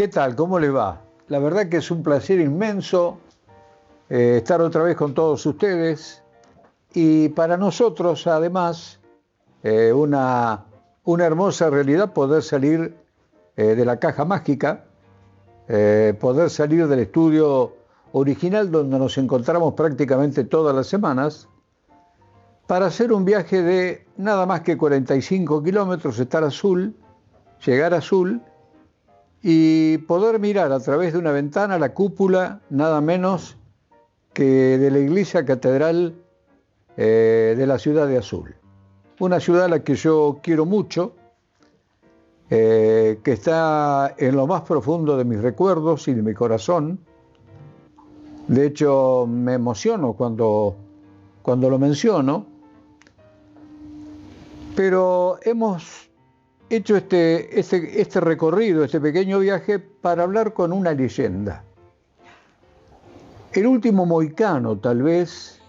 ¿Qué tal? ¿Cómo le va? La verdad que es un placer inmenso estar otra vez con todos ustedes y para nosotros además una hermosa realidad poder salir de la caja mágica, poder salir del estudio original donde nos encontramos prácticamente todas las semanas para hacer un viaje de nada más que 45 kilómetros, estar a Azul, llegar a Azul y poder mirar a través de una ventana la cúpula nada menos que de la iglesia catedral de la ciudad de Azul. Una ciudad a la que yo quiero mucho, que está en lo más profundo de mis recuerdos y de mi corazón. De hecho, me emociono cuando lo menciono, pero hemos hecho este recorrido, este pequeño viaje, para hablar con una leyenda. El último mohicano, tal vez,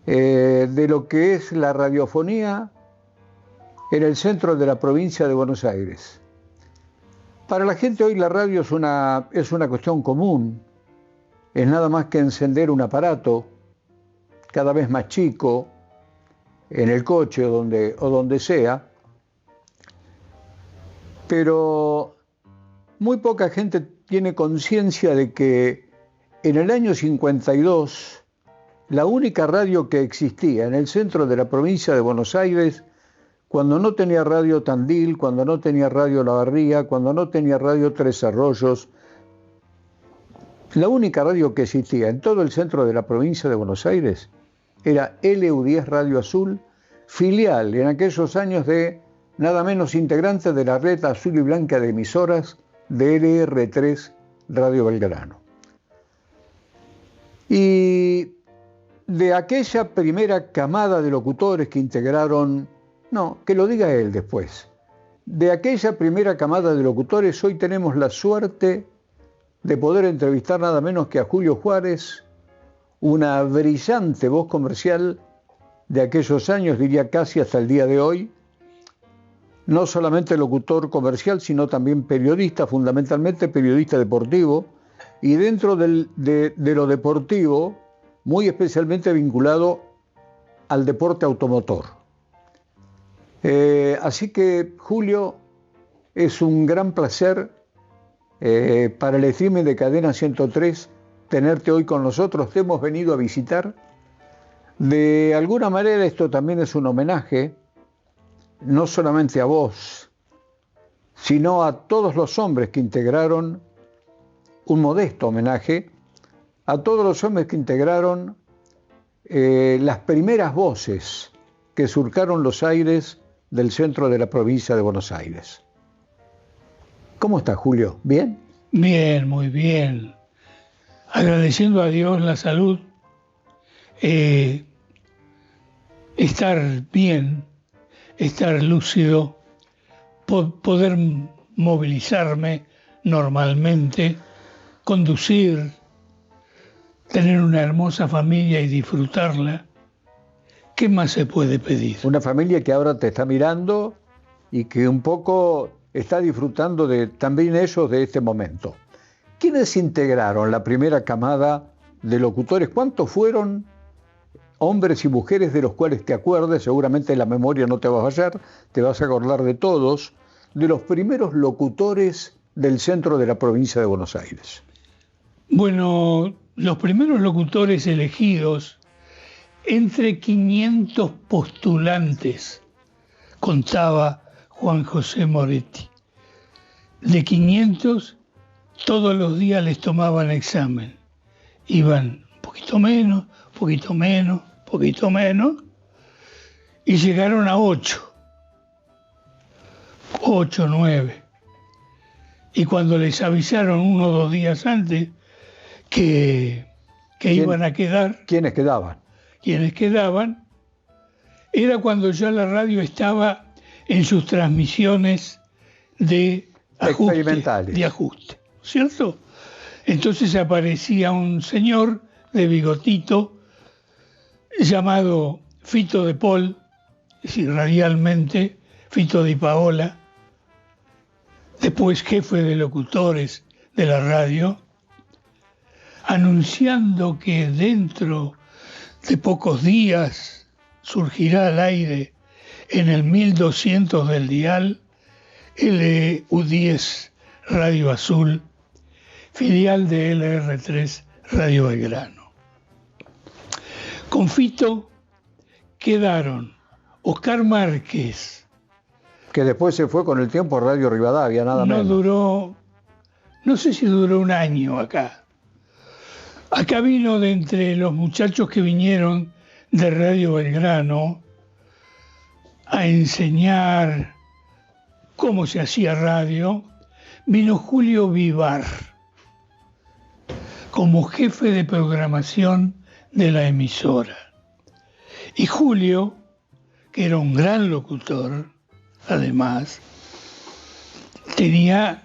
de lo que es la radiofonía en el centro de la provincia de Buenos Aires. Para la gente hoy la radio es una cuestión común, es nada más que encender un aparato, cada vez más chico, en el coche o donde sea, pero muy poca gente tiene conciencia de que en el año 52, la única radio que existía en el centro de la provincia de Buenos Aires, cuando no tenía radio Tandil, cuando no tenía radio La Barría, cuando no tenía radio Tres Arroyos, la única radio que existía en todo el centro de la provincia de Buenos Aires era LU10 Radio Azul, filial en aquellos años de nada menos integrante de la red azul y blanca de emisoras de LR3 Radio Belgrano. Y de aquella primera camada de locutores que integraron, no, que lo diga él después, de aquella primera camada de locutores hoy tenemos la suerte de poder entrevistar nada menos que a Julio Juárez, una brillante voz comercial de aquellos años, diría casi hasta el día de hoy, no solamente locutor comercial, sino también periodista, fundamentalmente periodista deportivo, y dentro de lo deportivo, muy especialmente vinculado al deporte automotor. Así que, Julio, es un gran placer para el streaming de Cadena 103 tenerte hoy con nosotros. Te hemos venido a visitar. De alguna manera esto también es un homenaje, no solamente a vos, sino a todos los hombres que integraron, un modesto homenaje, a todos los hombres que integraron las primeras voces que surcaron los aires del centro de la provincia de Buenos Aires. ¿Cómo estás, Julio? ¿Bien? Bien, muy bien. Agradeciendo a Dios la salud, estar bien, estar lúcido, poder movilizarme normalmente, conducir, tener una hermosa familia y disfrutarla. ¿Qué más se puede pedir? Una familia que ahora te está mirando y que un poco está disfrutando también ellos de este momento. ¿Quiénes integraron la primera camada de locutores? ¿Cuántos fueron hombres y mujeres de los cuales te acuerdes? Seguramente la memoria no te va a fallar, te vas a acordar de todos, de los primeros locutores del centro de la provincia de Buenos Aires. Bueno, los primeros locutores elegidos, entre 500 postulantes, contaba Juan José Moretti. De 500, todos los días les tomaban examen. Iban un poquito menos, y llegaron a 8, 9. Y cuando les avisaron 1 o 2 días antes que iban a quedar... ¿Quiénes quedaban? Quienes quedaban, era cuando ya la radio estaba en sus transmisiones de ajuste, ¿cierto? Entonces aparecía un señor de bigotito llamado Fito de Paul, es decir, radialmente Fito Di Paola, después jefe de locutores de la radio, anunciando que dentro de pocos días surgirá al aire en el 1200 del dial LU10 Radio Azul, filial de LR3 Radio Belgrano. Con Fito quedaron Oscar Márquez, que después se fue con el tiempo a Radio Rivadavia, nada menos. No sé si duró un año acá. Acá vino de entre los muchachos que vinieron de Radio Belgrano a enseñar cómo se hacía radio, vino Julio Vivar como jefe de programación de la emisora. Y Julio, que era un gran locutor, además, tenía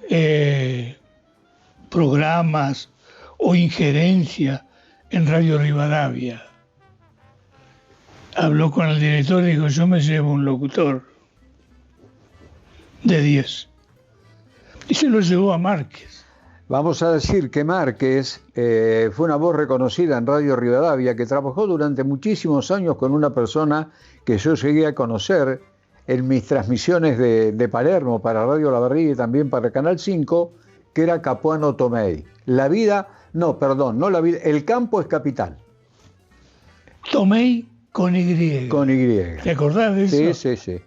programas o injerencia en Radio Rivadavia. Habló con el director y dijo, yo me llevo un locutor de 10. Y se lo llevó a Márquez. Vamos a decir que Márquez fue una voz reconocida en Radio Rivadavia, que trabajó durante muchísimos años con una persona que yo llegué a conocer en mis transmisiones de Palermo para Radio La Barriga y también para Canal 5, que era Capuano Tomei. El campo es capital. Tomei con Y. Con Y. ¿Te acordás de eso? Sí.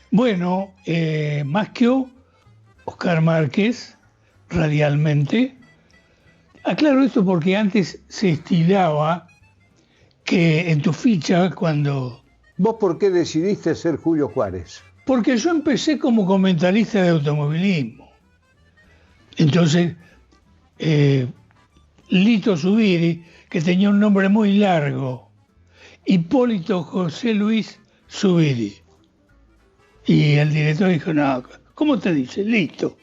Bueno, más que Oscar Márquez, radialmente. Aclaro esto porque antes se estilaba que en tu ficha cuando... ¿Vos por qué decidiste ser Julio Juárez? Porque yo empecé como comentarista de automovilismo. Entonces, Lito Zubiri, que tenía un nombre muy largo, Hipólito José Luis Zubiri. Y el director dijo, no, ¿cómo te dice? Lito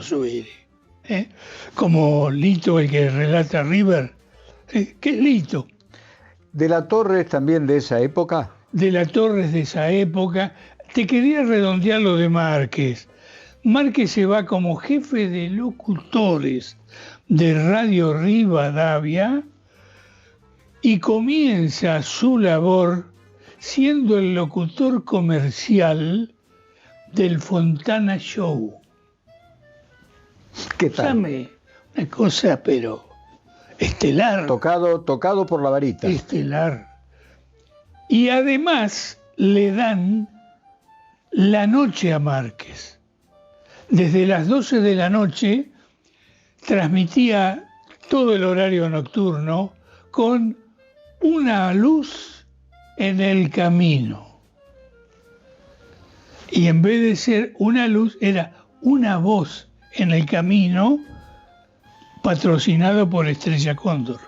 Zubiri. Como Lito, el que relata River. ¿Qué es Lito? ¿De la Torre también de esa época? De la Torre de esa época. Te quería redondear lo de Márquez. Márquez se va como jefe de locutores de Radio Rivadavia y comienza su labor siendo el locutor comercial del Fontana Show. ¿Qué tal? Llame, una cosa pero estelar. Tocado por la varita. Estelar. Y además le dan la noche a Márquez. Desde las 12 de la noche transmitía todo el horario nocturno con una luz en el camino. Y en vez de ser una luz, era una voz en el camino, patrocinado por Estrella Cóndor.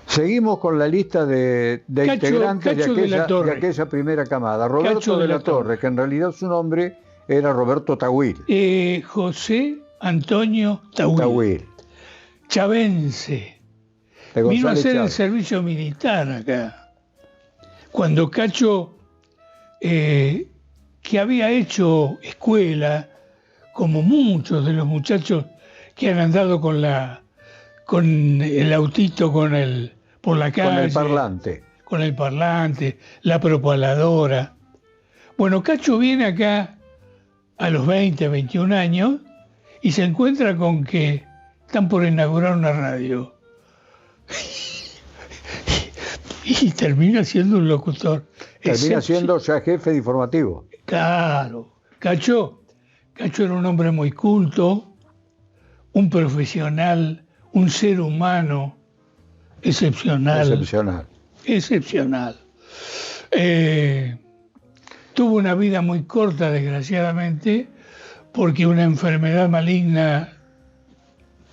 Seguimos con la lista de integrantes de aquella primera camada. Roberto de la Torre, que en realidad su nombre era Roberto Tawil. José Antonio Tawil. Chavense. Vino a hacer el servicio militar acá. Cuando Cacho, que había hecho escuela, como muchos de los muchachos que han andado con el autito por la calle. Con el parlante, la propaladora. Bueno, Cacho viene acá a los 20, 21 años y se encuentra con que están por inaugurar una radio. Y termina siendo un locutor. Termina siendo ya jefe de informativo. Claro. Cacho era un hombre muy culto, un profesional, un ser humano excepcional. Tuvo una vida muy corta, desgraciadamente, porque una enfermedad maligna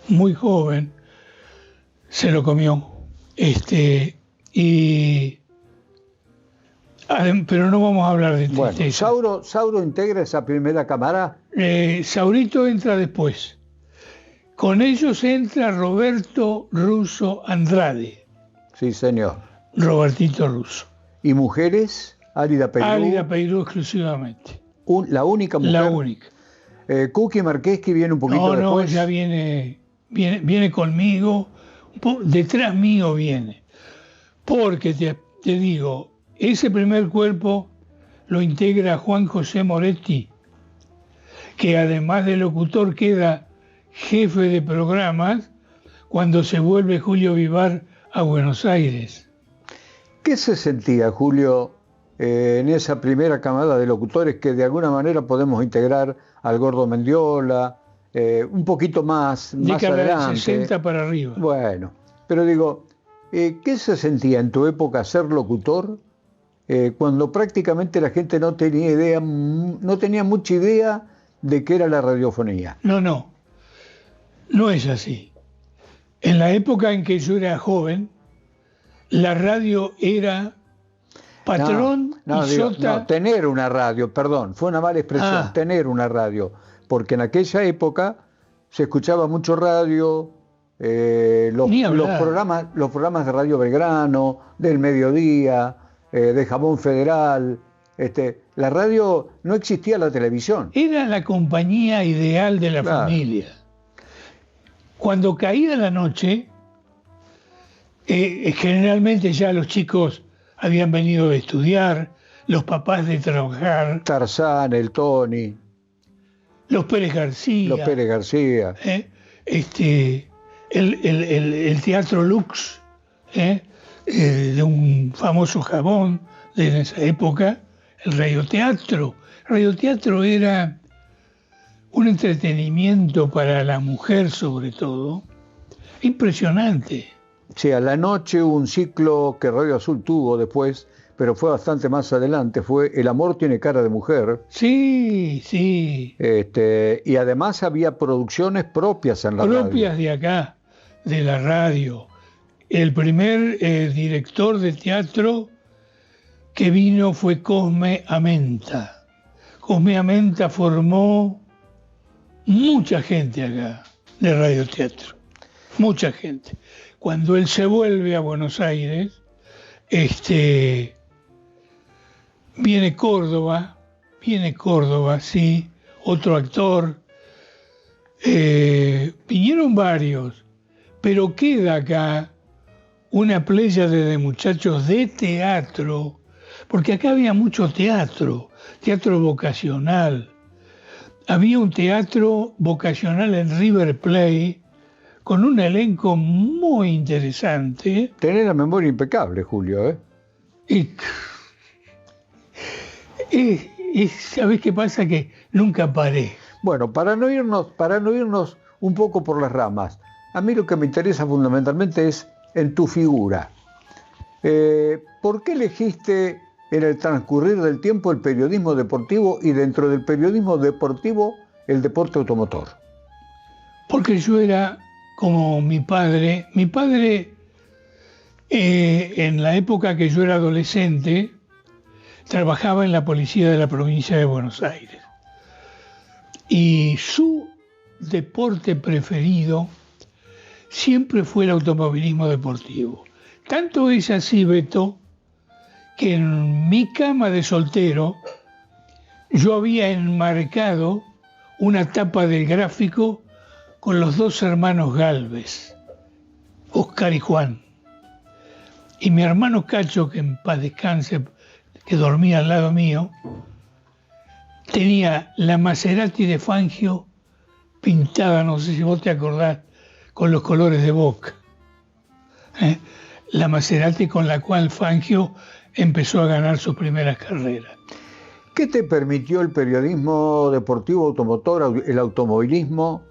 muy joven se lo comió. Pero no vamos a hablar de tristeza. Bueno, ¿Sauro integra esa primera cámara? Saurito entra después. Con ellos entra Roberto Russo Andrade. Sí, señor. Robertito Russo. ¿Y mujeres? Álida Peirú. Álida Peirú exclusivamente. la única mujer. La única. Cookie Marqueschi viene un poquito después. No, ya viene conmigo, detrás mío viene. Porque te digo, ese primer cuerpo lo integra Juan José Moretti, que además de locutor queda jefe de programas cuando se vuelve Julio Vivar a Buenos Aires. ¿Qué se sentía, Julio, en esa primera camada de locutores que de alguna manera podemos integrar al Gordo Mendiola, un poquito más adelante? De 60 para arriba. Bueno, pero digo, ¿qué se sentía en tu época ser locutor cuando prácticamente la gente no tenía mucha idea de qué era la radiofonía? No es así. En la época en que yo era joven, la radio era patrón y sota. No, tener una radio, perdón, fue una mala expresión, tener una radio, porque en aquella época se escuchaba mucho radio, los programas de Radio Belgrano, del Mediodía, de Jabón Federal. La radio, no existía la televisión. Era la compañía ideal de la familia. Cuando caía la noche, generalmente ya los chicos habían venido de estudiar, los papás de trabajar. Tarzán, el Tony. Los Pérez García. El Teatro Lux, de un famoso jabón de esa época, el radioteatro. El radioteatro era un entretenimiento para la mujer, sobre todo, impresionante. Sí, a la noche un ciclo que Radio Azul tuvo después, pero fue bastante más adelante, fue El amor tiene cara de mujer. Sí. Y además había producciones propias en la radio. Propias de acá, de la radio. El primer director de teatro que vino fue Cosme Amenta. Cosme Amenta formó mucha gente acá de radioteatro, mucha gente. Cuando él se vuelve a Buenos Aires, viene Córdoba, sí, otro actor, vinieron varios, pero queda acá una pléyade de muchachos de teatro, porque acá había mucho teatro vocacional. Había un teatro vocacional en River Plate con un elenco muy interesante. Tenés la memoria impecable, Julio, Y ¿sabés qué pasa? Que nunca paré. Bueno, para no irnos un poco por las ramas, a mí lo que me interesa fundamentalmente es en tu figura. ¿Por qué elegiste en el transcurrir del tiempo el periodismo deportivo y dentro del periodismo deportivo el deporte automotor? Porque yo era como mi padre. Mi padre, en la época que yo era adolescente, trabajaba en la policía de la provincia de Buenos Aires. Y su deporte preferido siempre fue el automovilismo deportivo. Tanto es así, Beto, que en mi cama de soltero yo había enmarcado una tapa del gráfico con los dos hermanos Gálvez, Oscar y Juan. Y mi hermano Cacho, que en paz descanse, que dormía al lado mío, tenía la Maserati de Fangio pintada, no sé si vos te acordás, con los colores de Boca. La Maserati con la cual Fangio empezó a ganar sus primeras carreras. ¿Qué te permitió el periodismo deportivo automotor, el automovilismo,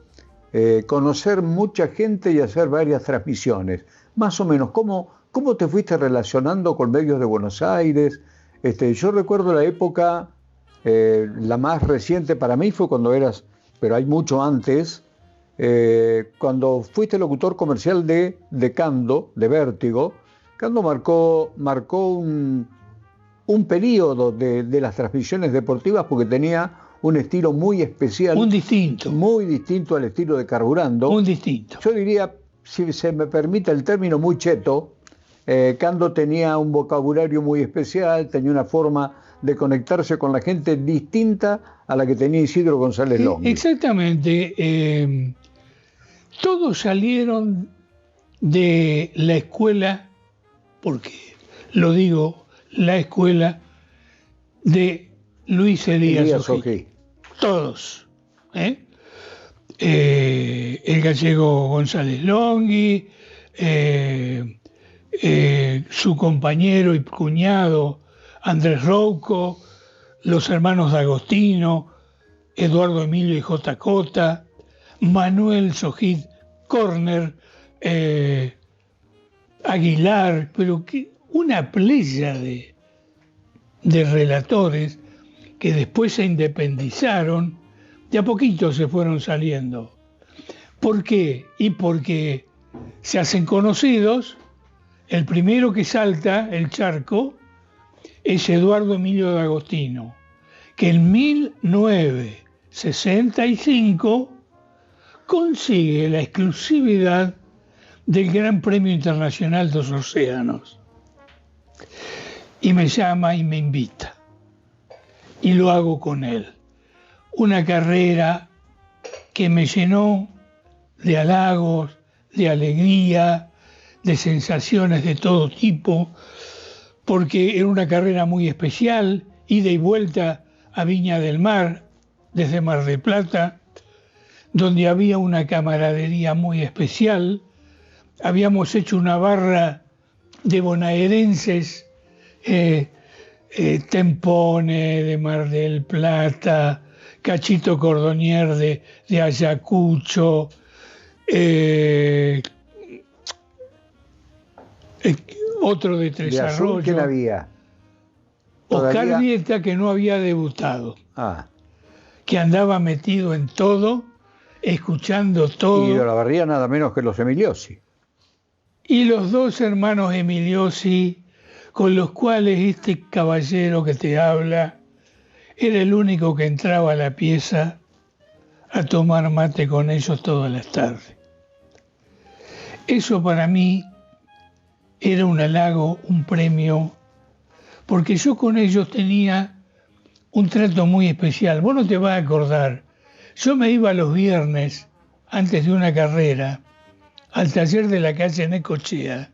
conocer mucha gente y hacer varias transmisiones? Más o menos, ¿cómo te fuiste relacionando con medios de Buenos Aires? Yo recuerdo la época, la más reciente para mí fue cuando eras, pero hay mucho antes, cuando fuiste locutor comercial de Cando, de Vértigo. Cando marcó un periodo de las transmisiones deportivas porque tenía un estilo muy especial. Muy distinto al estilo de Carburando. Muy distinto. Yo diría, si se me permite el término, muy cheto, Cando tenía un vocabulario muy especial, tenía una forma de conectarse con la gente distinta a la que tenía Isidro González Longhi. Exactamente. Todos salieron de la escuela, porque lo digo, la escuela de Luis Elías Ojí. Todos. El gallego González Longhi, su compañero y cuñado Andrés Rouco, los hermanos D'Agostino, Eduardo Emilio y J. Cota, Manuel Sojid Corner, Aguilar, pero una playa de relatores que después se independizaron, de a poquito se fueron saliendo. ¿Por qué? Y porque se hacen conocidos. El primero que salta el charco es Eduardo Emilio D'Agostino, que en 1965 consigue la exclusividad del Gran Premio Internacional de los Océanos. Y me llama y me invita. Y lo hago con él. Una carrera que me llenó de halagos, de alegría, de sensaciones de todo tipo, porque era una carrera muy especial, ida y vuelta a Viña del Mar, desde Mar del Plata, donde había una camaradería muy especial. Habíamos hecho una barra de bonaerenses, Tempone de Mar del Plata, Cachito Cordonier de Ayacucho, otro de Tres Arroyos. ¿Quién había? Oscar Vieta, que no había debutado, que andaba metido en todo, escuchando todo. Y de Olavarría nada menos que los Emiliosi. Y los dos hermanos Emiliosi, con los cuales este caballero que te habla era el único que entraba a la pieza a tomar mate con ellos todas las tardes. Eso para mí era un halago, un premio, porque yo con ellos tenía un trato muy especial. Vos no te vas a acordar, yo me iba los viernes, antes de una carrera, al taller de la calle Necochea,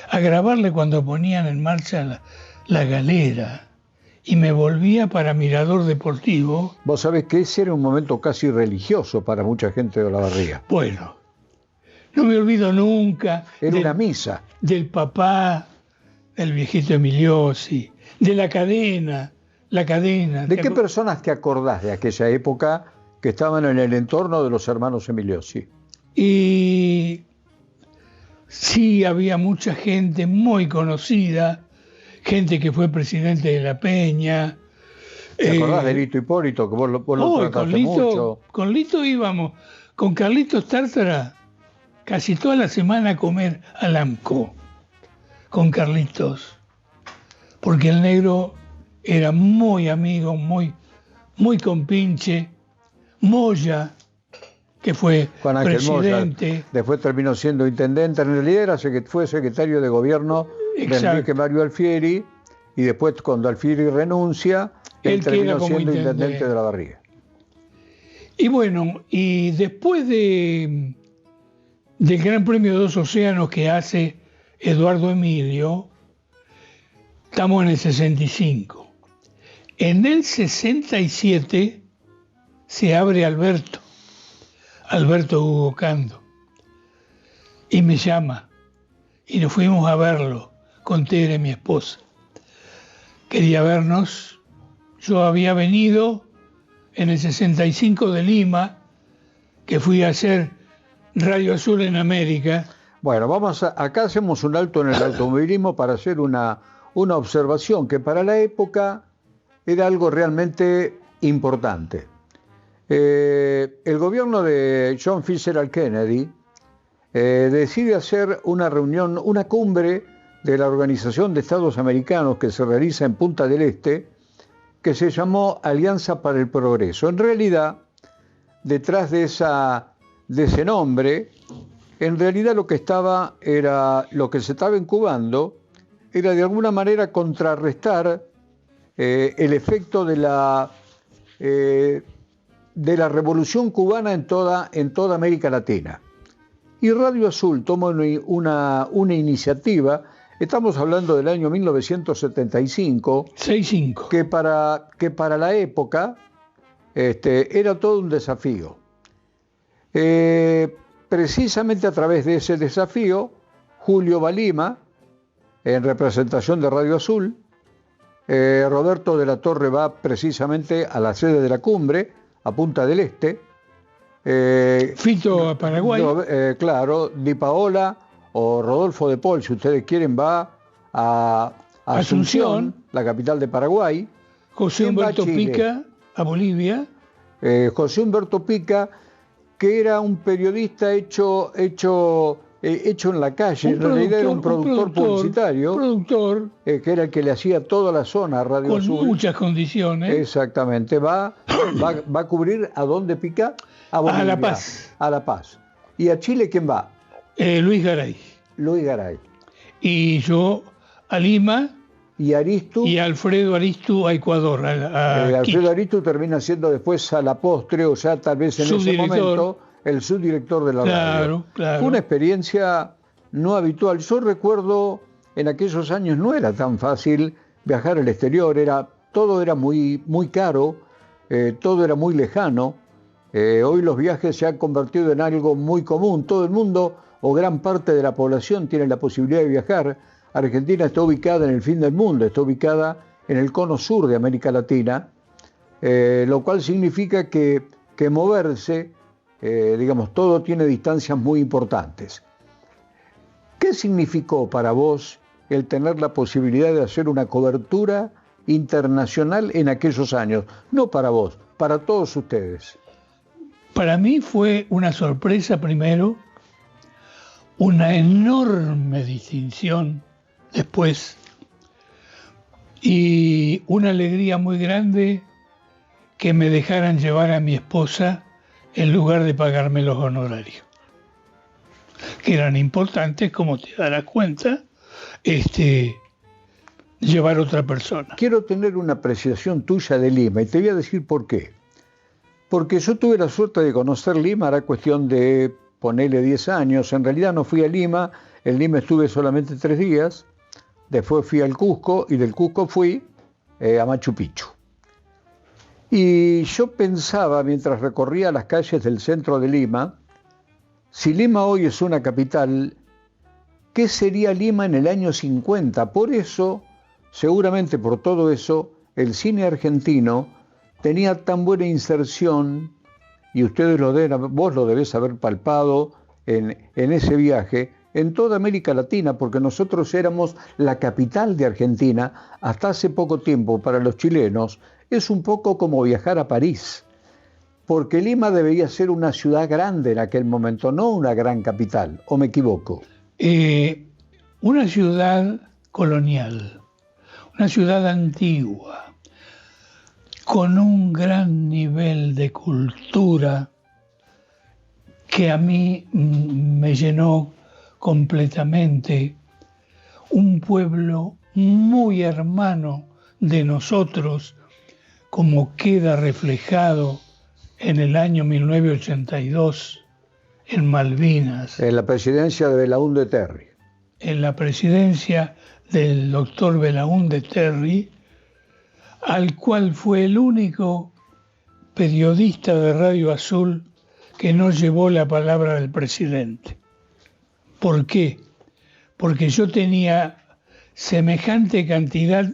a grabarle cuando ponían en marcha la galera, y me volvía para Mirador Deportivo. Vos sabés que ese era un momento casi religioso para mucha gente de Olavarría. Bueno, no me olvido nunca. Era una misa. Del papá, del viejito Emiliosi, de la cadena. ¿De qué personas te acordás de aquella época que estaban en el entorno de los hermanos Emiliosi? Y sí, había mucha gente muy conocida, gente que fue presidente de la Peña. ¿Te acordás de Lito Hipólito, que vos lo trataste mucho? Con Lito íbamos, con Carlitos Tártara, casi toda la semana a comer al AMCO, con Carlitos, porque el negro era muy amigo, muy compinche. Moya, que fue Juan Ángel presidente. Moya, después terminó siendo intendente, en realidad fue secretario de gobierno de Enrique Mario Alfieri, y después cuando Alfieri renuncia, él terminó siendo intendente de Olavarría. Y bueno, y después del Gran Premio de los Océanos que hace Eduardo Emilio, estamos en el 65. En el 67 se abre Alberto Hugo Cando, y me llama, y nos fuimos a verlo con Tere, mi esposa. Quería vernos. Yo había venido en el 65 de Lima, que fui a hacer Radio Azul en América. Bueno, acá hacemos un alto en el automovilismo para hacer una observación que para la época era algo realmente importante. El gobierno de John Fitzgerald Kennedy decide hacer una reunión, una cumbre de la Organización de Estados Americanos que se realiza en Punta del Este, que se llamó Alianza para el Progreso. En realidad, detrás de ese nombre en realidad lo que se estaba incubando era de alguna manera contrarrestar el efecto de la Revolución Cubana en toda América Latina. Y Radio Azul tomó una iniciativa, estamos hablando del año 1975, 65, que para la época era todo un desafío. Precisamente a través de ese desafío, Julio va a Lima, en representación de Radio Azul, Roberto de la Torre va precisamente a la sede de la cumbre, a Punta del Este. Fito a Paraguay. Claro, Di Paola o Rodolfo de Paul, si ustedes quieren, va a Asunción, la capital de Paraguay. José Humberto Pica a Bolivia. José Humberto Pica, que era un periodista hecho en la calle, en realidad era un productor publicitario, que era el que le hacía toda la zona a Radio Azul. Con muchas condiciones. Exactamente, va a cubrir ¿a dónde Pica? A Bolivia, a La Paz. A La Paz. ¿Y a Chile quién va? Luis Garay. Luis Garay. Y yo a Lima. Y Aristu. Y Alfredo Aristu a Ecuador. Alfredo Aristu termina siendo después a la postre, o sea, tal vez en ese momento, el subdirector de la radio. Claro. Fue una experiencia no habitual. Yo recuerdo, en aquellos años no era tan fácil viajar al exterior, todo era muy, muy caro, todo era muy lejano. Hoy los viajes se han convertido en algo muy común. Todo el mundo o gran parte de la población tiene la posibilidad de viajar. Argentina está ubicada en el fin del mundo, está ubicada en el cono sur de América Latina, lo cual significa que moverse, todo tiene distancias muy importantes. ¿Qué significó para vos el tener la posibilidad de hacer una cobertura internacional en aquellos años? No para vos, para todos ustedes. Para mí fue una sorpresa primero, una enorme distinción después y una alegría muy grande que me dejaran llevar a mi esposa en lugar de pagarme los honorarios, que eran importantes, como te darás cuenta, llevar otra persona. Quiero tener una apreciación tuya de Lima y te voy a decir por qué. Porque yo tuve la suerte de conocer Lima, era cuestión de ponerle 10 años, en realidad no fui a Lima, en Lima estuve solamente 3 días, después fui al Cusco y del Cusco fui a Machu Picchu. Y yo pensaba, mientras recorría las calles del centro de Lima, si Lima hoy es una capital, ¿qué sería Lima en el año 50? Por eso, seguramente por todo eso, el cine argentino tenía tan buena inserción, y vos lo debés haber palpado en ese viaje, en toda América Latina, porque nosotros éramos la capital de Argentina hasta hace poco tiempo. Para los chilenos es un poco como viajar a París, porque Lima debería ser una ciudad grande en aquel momento, no una gran capital, ¿o me equivoco? Una ciudad colonial, una ciudad antigua, con un gran nivel de cultura que a mí me llenó completamente, un pueblo muy hermano de nosotros, como queda reflejado en el año 1982 en Malvinas. En la presidencia de Belaúnde Terry. En la presidencia del doctor Belaúnde Terry, al cual fue el único periodista de Radio Azul que no llevó la palabra del presidente. ¿Por qué? Porque yo tenía semejante cantidad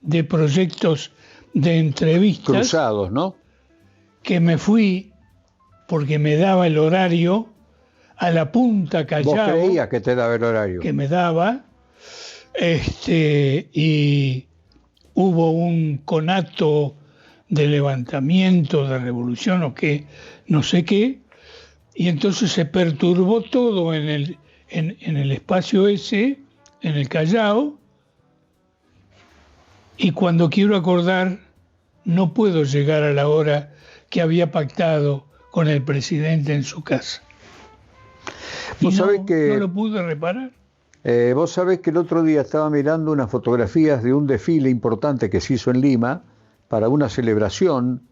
de proyectos de entrevistas cruzados, ¿no? Que me fui, porque me daba el horario, a la Punta Callao. ¿Vos creías que te daba el horario? Que me daba, y hubo un conato de levantamiento, de revolución o qué, no sé qué, y entonces se perturbó todo en el espacio ese, en el Callao, y cuando quiero acordar no puedo llegar a la hora que había pactado con el presidente en su casa. ¿Vos sabés que no lo pude reparar? Vos sabés que el otro día estaba mirando unas fotografías de un desfile importante que se hizo en Lima para una celebración,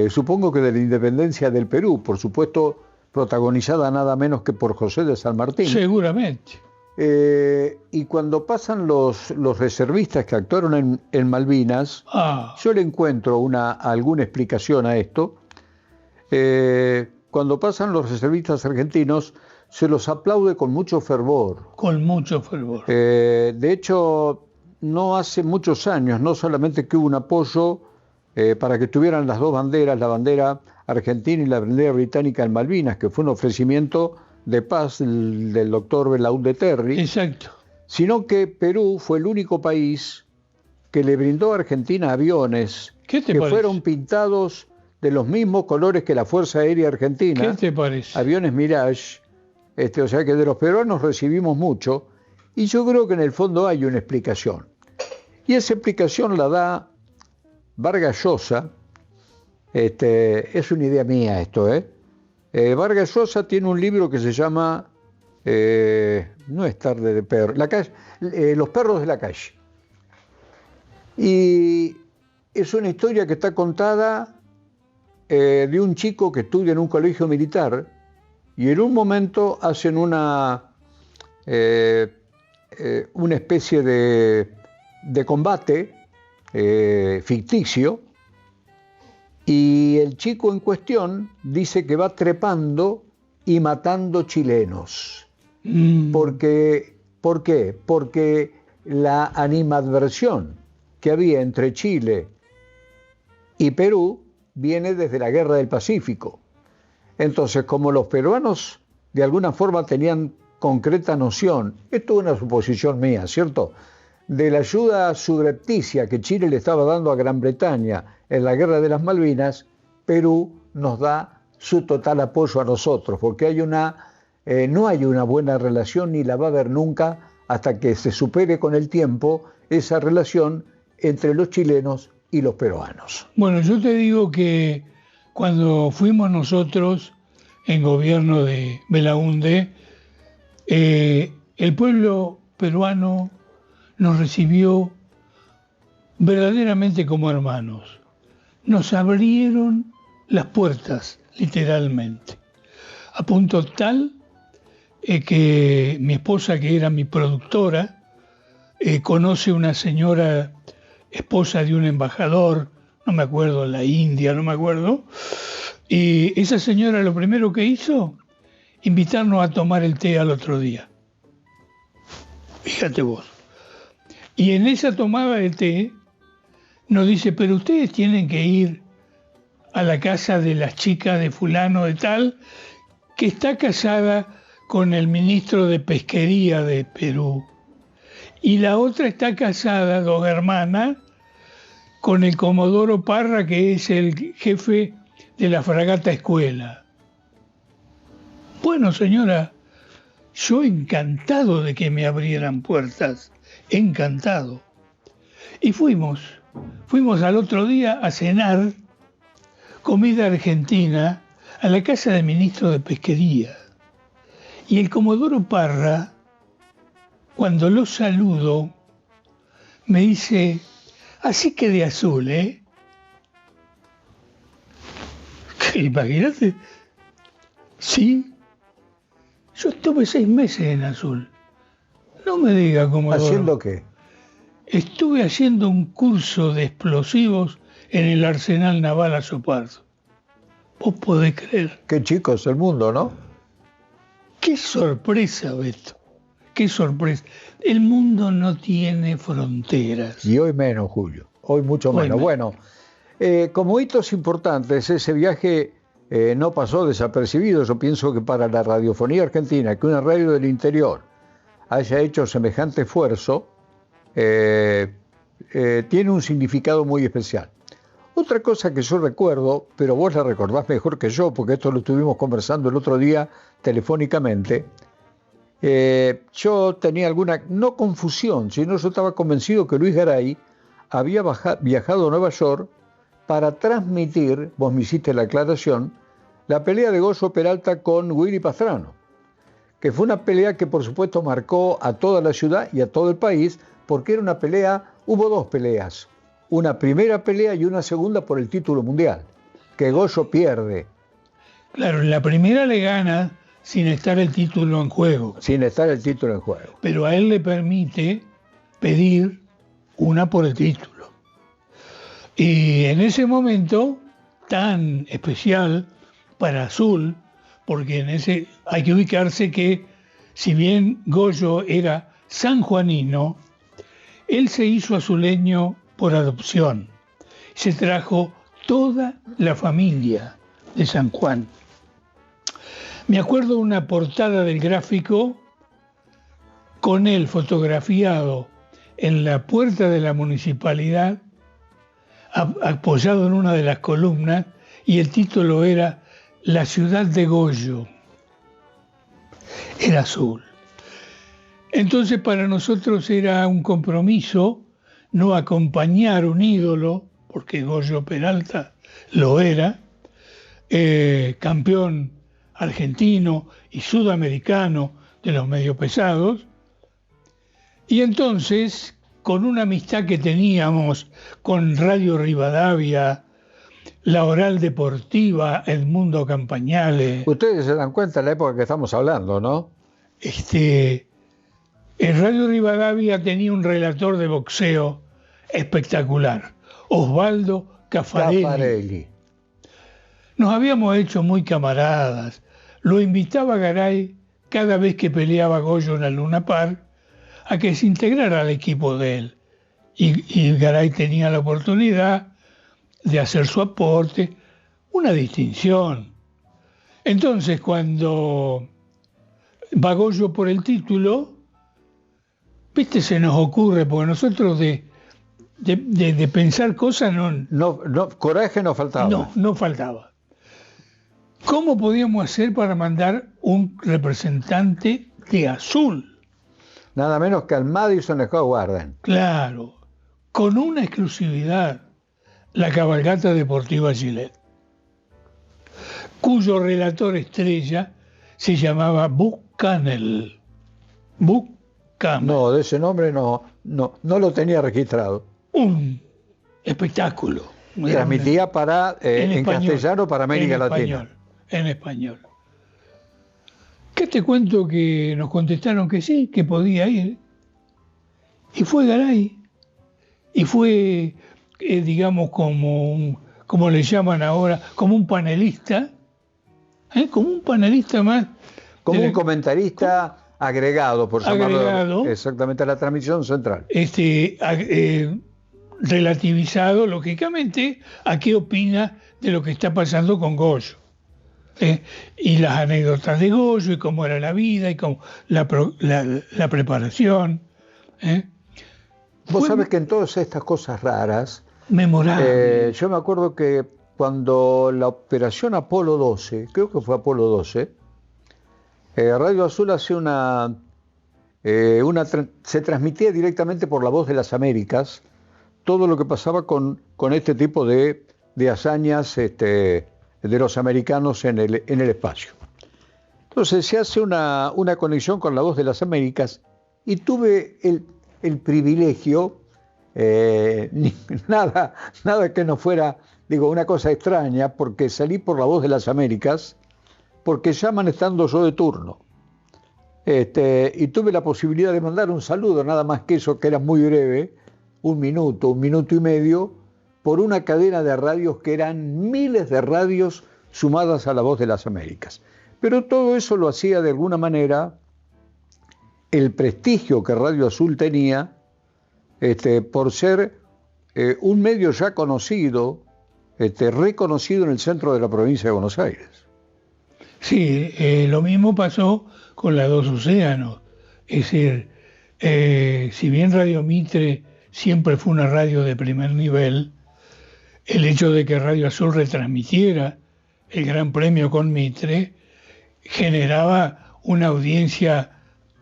supongo que de la independencia del Perú, por supuesto protagonizada nada menos que por José de San Martín. Seguramente. Y cuando pasan los reservistas que actuaron en Malvinas, yo le encuentro alguna explicación a esto. Cuando pasan los reservistas argentinos, se los aplaude con mucho fervor. Con mucho fervor. De hecho, no hace muchos años, no solamente que hubo un apoyo para que tuvieran las dos banderas, la bandera argentina y la bandera británica en Malvinas, que fue un ofrecimiento de paz del doctor Belaúnde Terry. Exacto. Sino que Perú fue el único país que le brindó a Argentina aviones que fueron pintados de los mismos colores que la Fuerza Aérea Argentina. ¿Qué te parece? Aviones Mirage. O sea que de los peruanos recibimos mucho, y yo creo que en el fondo hay una explicación. Y esa explicación la da Vargas Llosa. Es una idea mía esto, Vargas Llosa tiene un libro que se llama no es tarde de perro, Los perros de la calle. Y es una historia que está contada de un chico que estudia en un colegio militar, y en un momento hacen una especie de combate ficticio, y el chico en cuestión dice que va trepando y matando chilenos. ¿Por qué? Porque la animadversión que había entre Chile y Perú viene desde la Guerra del Pacífico. Entonces, como los peruanos de alguna forma tenían concreta noción, esto es una suposición mía, ¿cierto?, de la ayuda subrepticia que Chile le estaba dando a Gran Bretaña en la Guerra de las Malvinas, Perú nos da su total apoyo a nosotros, porque no hay una buena relación, ni la va a haber nunca hasta que se supere con el tiempo esa relación entre los chilenos y los peruanos. Bueno, yo te digo que cuando fuimos nosotros en gobierno de Belaúnde, el pueblo peruano nos recibió verdaderamente como hermanos. Nos abrieron las puertas, literalmente, a punto tal que mi esposa, que era mi productora, conoce una señora, esposa de un embajador, no me acuerdo, la India, no me acuerdo, y esa señora lo primero que hizo, invitarnos a tomar el té al otro día. Fíjate vos. Y en esa tomada de té nos dice, pero ustedes tienen que ir a la casa de las chicas de fulano de tal, que está casada con el ministro de Pesquería de Perú. Y la otra está casada, dos hermanas, con el Comodoro Parra, que es el jefe de la fragata Escuela. Bueno, señora, yo encantado de que me abrieran puertas, encantado. Y fuimos al otro día a cenar comida argentina a la casa del ministro de Pesquería. Y el Comodoro Parra, cuando lo saludo, me dice, así que de azul, ¿eh? Imagínate. Sí. Yo estuve 6 meses en azul. No me diga cómo. ¿Haciendo qué? Estuve haciendo un curso de explosivos en el Arsenal Naval Azopardo. ¿Vos podés creer? Qué chico es el mundo, ¿no? Qué sorpresa, Beto. Qué sorpresa. El mundo no tiene fronteras. Y hoy menos, Julio. Hoy mucho menos. Bueno, como hitos importantes, ese viaje no pasó desapercibido. Yo pienso que para la radiofonía argentina, que una radio del interior haya hecho semejante esfuerzo, tiene un significado muy especial. Otra cosa que yo recuerdo, pero vos la recordás mejor que yo, porque esto lo estuvimos conversando el otro día telefónicamente, yo tenía alguna, no confusión, sino yo estaba convencido que Luis Garay había viajado a Nueva York para transmitir, vos me hiciste la aclaración, la pelea de Goyo Peralta con Willy Pastrano. que fue una pelea que por supuesto marcó a toda la ciudad y a todo el país, porque era una pelea, hubo dos peleas, una primera pelea y una segunda por el título mundial, que Goyo pierde. Claro, en la primera le gana sin estar el título en juego. Sin estar el título en juego. Pero a él le permite pedir una por el título. Y en ese momento tan especial para Azul, porque en ese hay que ubicarse que si bien Goyo era sanjuanino, él se hizo azuleño por adopción. Se trajo toda la familia de San Juan. Me acuerdo una portada del Gráfico con él fotografiado en la puerta de la municipalidad, apoyado en una de las columnas, y el título era La ciudad de Goyo. Era azul. Entonces para nosotros era un compromiso no acompañar un ídolo, porque Goyo Peralta lo era, campeón argentino y sudamericano de los medios pesados, y entonces con una amistad que teníamos con Radio Rivadavia, La Oral Deportiva, Edmundo Campañale. Ustedes se dan cuenta de la época que estamos hablando, ¿no? En Radio Rivadavia tenía un relator de boxeo espectacular, Osvaldo Caffarelli. Nos habíamos hecho muy camaradas. Lo invitaba Garay cada vez que peleaba Goyo en la Luna Park a que se integrara al equipo de él. Y Garay tenía la oportunidad de hacer su aporte, una distinción. Entonces, cuando va Goyo por el título, viste, se nos ocurre, porque nosotros de pensar cosas coraje no faltaba. No faltaba. ¿Cómo podíamos hacer para mandar un representante de Azul? Nada menos que al Madison Square Garden. Claro, con una exclusividad, la cabalgata deportiva Gillette, cuyo relator estrella se llamaba Buchanan. No, de ese nombre no lo tenía registrado. Un espectáculo. Transmitía en castellano para América Latina. En español. ¿Qué te cuento? Que nos contestaron que sí, que podía ir. Y fue Garay. Y fue, digamos, como le llaman ahora, como un panelista. Como un panelista más. Como un comentarista agregado, por llamarlo exactamente, a la transmisión central. Relativizado, lógicamente, a qué opina de lo que está pasando con Goyo. Y las anécdotas de Goyo, y cómo era la vida, y cómo la preparación. Vos sabés que en todas estas cosas raras, memorables. Yo me acuerdo que cuando la operación Apolo 12, creo que fue Apolo 12, Radio Azul hace se transmitía directamente por La Voz de las Américas todo lo que pasaba con este tipo de hazañas de los americanos en el espacio. Entonces se hace una conexión con La Voz de las Américas y tuve el privilegio, nada que no fuera, una cosa extraña, porque salí por La Voz de las Américas, porque llaman estando yo de turno. Y tuve la posibilidad de mandar un saludo, nada más que eso, que era muy breve, 1 minuto, 1 minuto y medio, por una cadena de radios que eran miles de radios sumadas a La Voz de las Américas. Pero todo eso lo hacía de alguna manera el prestigio que Radio Azul tenía, por ser un medio ya conocido, reconocido en el centro de la provincia de Buenos Aires. Sí, lo mismo pasó con la Dos Océanos. Es decir, si bien Radio Mitre siempre fue una radio de primer nivel, el hecho de que Radio Azul retransmitiera el Gran Premio con Mitre generaba una audiencia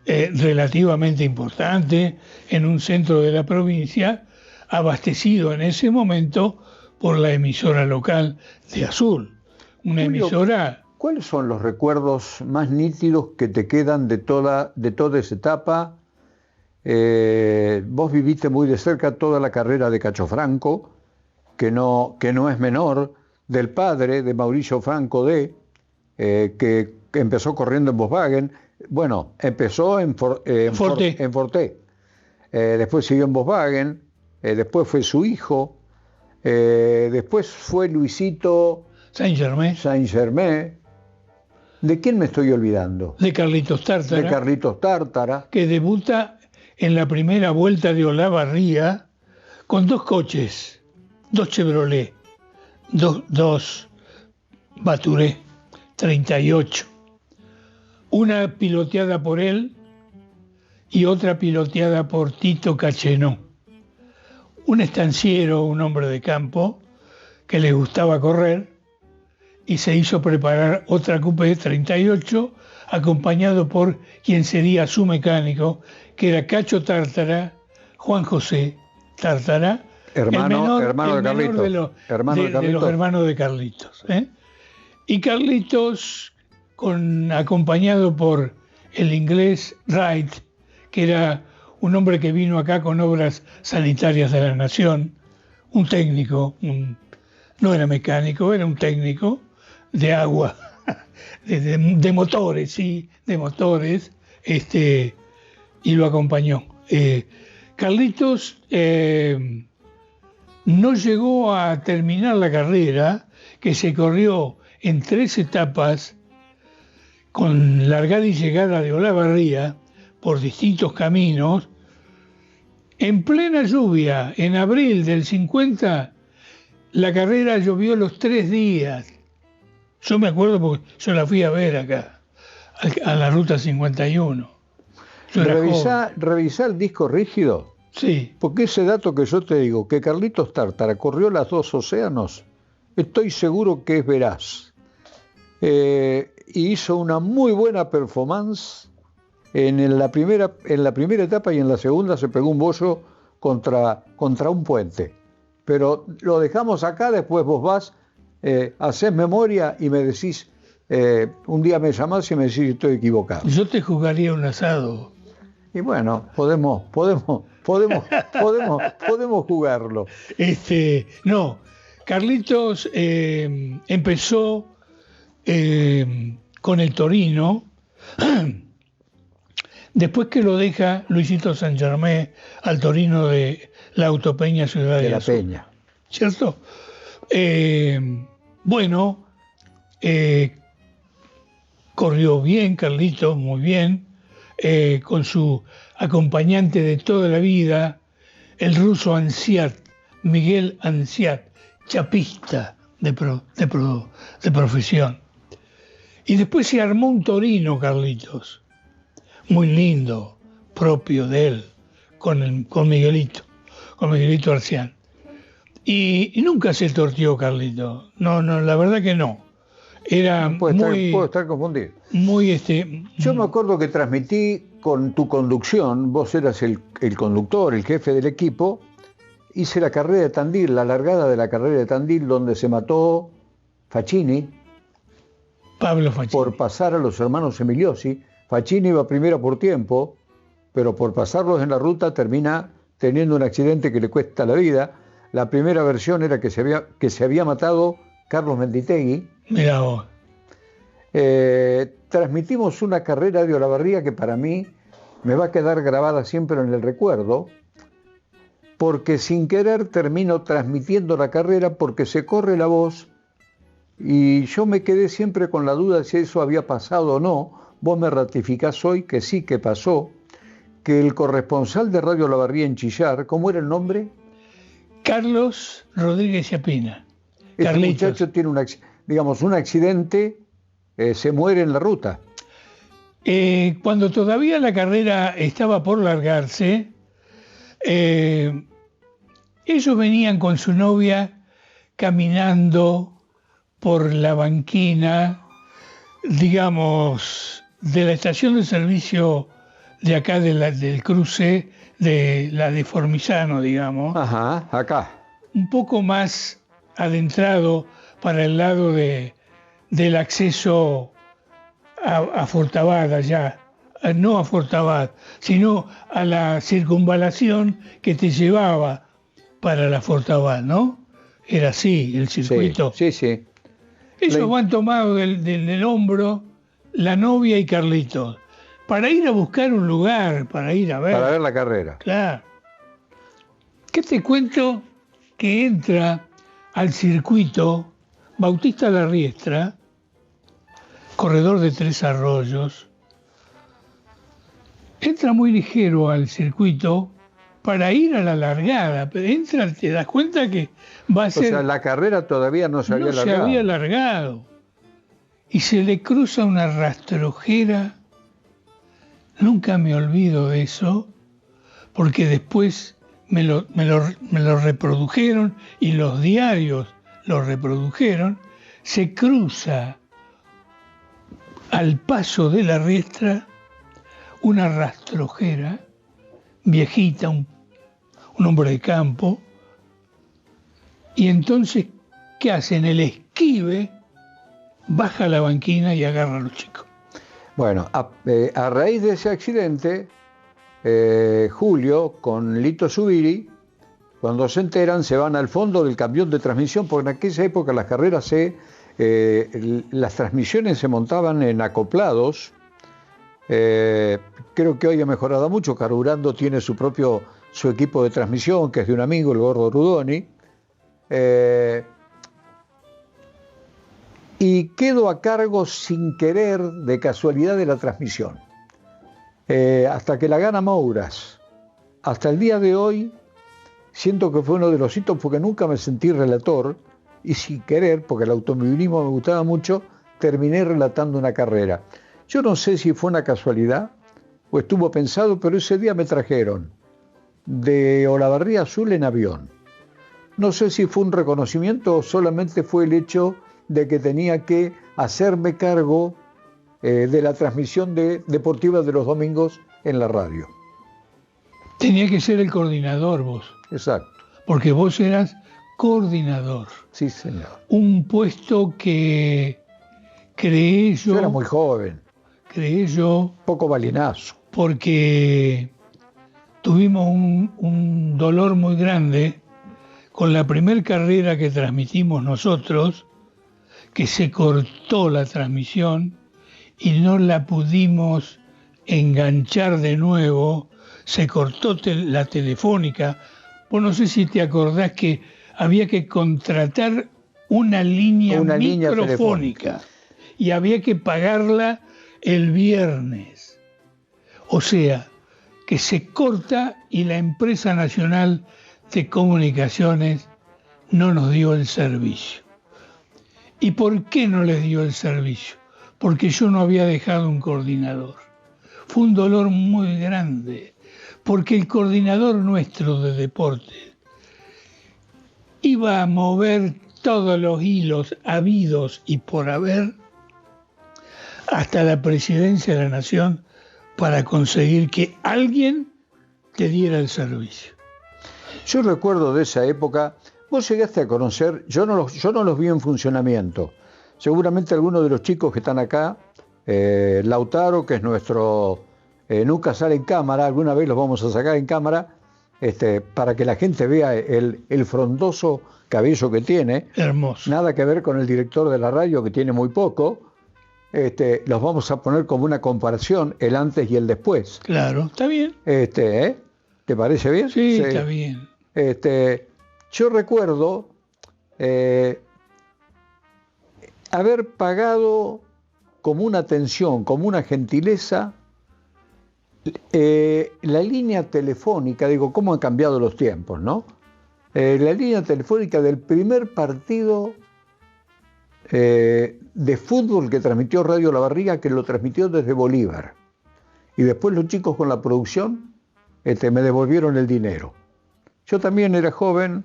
relativamente importante en un centro de la provincia, abastecido en ese momento por la emisora local de Azul. Una emisora... ¿cuáles son los recuerdos más nítidos que te quedan de toda esa etapa? Vos viviste muy de cerca toda la carrera de Cacho Franco, que no es menor, del padre de Mauricio Franco que empezó corriendo en Volkswagen. Bueno, empezó en Forte. Después siguió en Volkswagen, después fue su hijo, después fue Luisito Saint-Germain. ¿De quién me estoy olvidando? De Carlitos Tártara. De Carlitos Tártara. Que debuta en la primera vuelta de Olavarría con 2 coches, 2 Chevrolet, 2 Baturé 38. Una piloteada por él y otra piloteada por Tito Cachenó. Un estanciero, un hombre de campo, que le gustaba correr y se hizo preparar otra Coupé 38, acompañado por quien sería su mecánico, que era Cacho Tártara, Juan José Tártara, hermano de Carlitos. De los hermanos de Carlitos. Y Carlitos, acompañado por el inglés Wright, que era un hombre que vino acá con obras sanitarias de la nación, un técnico, no era mecánico, era un técnico de agua, de motores, sí, de motores, y lo acompañó. Carlitos no llegó a terminar la carrera, que se corrió en 3 etapas, con largada y llegada de Olavarría, por distintos caminos, en plena lluvia, en abril del 50, la carrera llovió los 3 días. Yo me acuerdo porque yo la fui a ver acá, a la Ruta 51. Revisá el disco rígido. Sí. Porque ese dato que yo te digo, que Carlitos Tártara corrió las 2 océanos, estoy seguro que es veraz. Y hizo una muy buena performance en la primera etapa, y en la segunda se pegó un bollo contra un puente. Pero lo dejamos acá, después vos vas, hacés memoria y me decís, un día me llamás y me decís que estoy equivocado. Yo te jugaría un asado. Y bueno, podemos jugarlo. No, Carlitos empezó con el Torino, después que lo deja Luisito Saint-Germain al Torino de la Autopeña Ciudad de la Azul, Peña, ¿cierto? Corrió bien Carlitos, muy bien, con su acompañante de toda la vida, el ruso Ansiat, Miguel Ansiat, chapista de profesión. Y después se armó un Torino, Carlitos, muy lindo, propio de él, con Miguelito Arcián. Y nunca se torteó Carlitos. No, la verdad que no. Era puedo estar confundido. Yo me acuerdo que transmití con tu conducción, vos eras el conductor, el jefe del equipo. Hice la carrera de Tandil, la largada de la carrera de Tandil, donde se mató Pablo Facchini, por pasar a los hermanos Emiliosi. Facchini iba primero por tiempo, pero por pasarlos en la ruta termina teniendo un accidente que le cuesta la vida. La primera versión era que se había matado Carlos Menditegui. Mirá vos. Transmitimos una carrera de Olavarría que para mí me va a quedar grabada siempre en el recuerdo, porque sin querer termino transmitiendo la carrera porque se corre la voz y yo me quedé siempre con la duda de si eso había pasado o no. Vos me ratificás hoy que sí, que pasó, que el corresponsal de Radio Olavarría en Chillar, ¿cómo era el nombre? Carlos Rodríguez Chapina. Este muchacho tiene un accidente, se muere en la ruta. Cuando todavía la carrera estaba por largarse, ellos venían con su novia caminando por la banquina, digamos, de la estación de servicio de acá del cruce de la de Formizano, digamos. Ajá, acá. Un poco más adentrado para el lado de del acceso a Fortabad allá, no a Fortabad, sino a la circunvalación que te llevaba para la Fortabad, ¿no? Era así el circuito. Sí. Ellos van tomados del hombro la novia y Carlitos, para ir a buscar un lugar, para ir a ver. Para ver la carrera. Claro. ¿Qué te cuento? Que entra al circuito Bautista Larriestra, corredor de Tres Arroyos, entra muy ligero al circuito para ir a la largada, pero entra, te das cuenta que va a ser... O sea, la carrera todavía no se había largado. No se había largado. Y se le cruza una rastrojera, nunca me olvido de eso, porque después me lo reprodujeron y los diarios lo reprodujeron. Se cruza al paso de la Riestra una rastrojera, viejita, un hombre de campo, y entonces, ¿qué hace? En el esquive, baja la banquina y agarra a los chicos. Bueno, a raíz de ese accidente, Julio con Lito Zubiri, cuando se enteran, se van al fondo del camión de transmisión, porque en aquella época las carreras las transmisiones se montaban en acoplados. Creo que hoy ha mejorado mucho. Carburando tiene su equipo de transmisión, que es de un amigo, el Gordo Rudoni. Y quedo a cargo sin querer, de casualidad, de la transmisión. Hasta que la gana Mouras. Hasta el día de hoy siento que fue uno de los hitos, porque nunca me sentí relator, y sin querer, porque el automovilismo me gustaba mucho, terminé relatando una carrera. Yo no sé si fue una casualidad o estuvo pensado, pero ese día me trajeron de Olavarría Azul en avión. No sé si fue un reconocimiento o solamente fue el hecho de que tenía que hacerme cargo de la transmisión deportiva de los domingos en la radio. Tenía que ser el coordinador vos. Exacto. Porque vos eras coordinador. Sí, señor. Un puesto que creé yo... Yo era muy joven. Creé yo... Poco balinazo. Porque tuvimos un dolor muy grande con la primer carrera que transmitimos nosotros, que se cortó la transmisión y no la pudimos enganchar de nuevo. Se cortó la telefónica. Vos no sé si te acordás que había que contratar una línea microfónica y había que pagarla el viernes. O sea, que se corta y la empresa nacional de comunicaciones no nos dio el servicio. ¿Y por qué no les dio el servicio? Porque yo no había dejado un coordinador. Fue un dolor muy grande, porque el coordinador nuestro de deportes iba a mover todos los hilos habidos y por haber hasta la presidencia de la Nación para conseguir que alguien te diera el servicio. Yo recuerdo de esa época, vos llegaste a conocer, yo no los vi en funcionamiento. Seguramente algunos de los chicos que están acá, Lautaro, que es nuestro, nunca sale en cámara, alguna vez los vamos a sacar en cámara, para que la gente vea el frondoso cabello que tiene. Hermoso. Nada que ver con el director de la radio, que tiene muy poco. Los vamos a poner como una comparación, el antes y el después. Claro, está bien. ¿Te parece bien? Sí, está bien. Yo recuerdo haber pagado como una atención, como una gentileza, la línea telefónica. Digo, ¿cómo han cambiado los tiempos, no? La línea telefónica del primer partido de fútbol que transmitió Radio La Barriga, que lo transmitió desde Bolívar. Y después los chicos con la producción me devolvieron el dinero. Yo también era joven,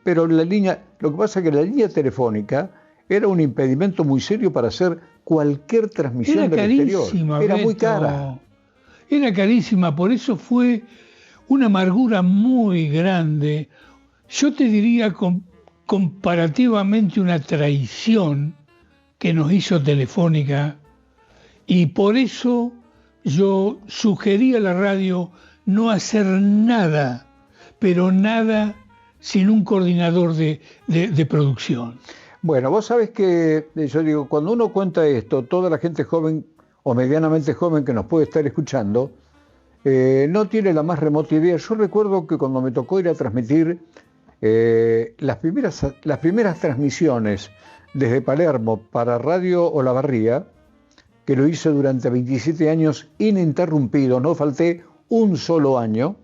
pero lo que pasa es que la línea telefónica era un impedimento muy serio para hacer cualquier transmisión del exterior. Era muy cara. Era carísima, por eso fue una amargura muy grande. Yo te diría comparativamente una traición que nos hizo Telefónica, y por eso yo sugerí a la radio no hacer nada, pero nada sin un coordinador de producción. Bueno, vos sabés que, yo digo, cuando uno cuenta esto, toda la gente joven o medianamente joven que nos puede estar escuchando, no tiene la más remota idea. Yo recuerdo que cuando me tocó ir a transmitir las primeras transmisiones desde Palermo para Radio Olavarría, que lo hice durante 27 años ininterrumpido, no falté un solo año,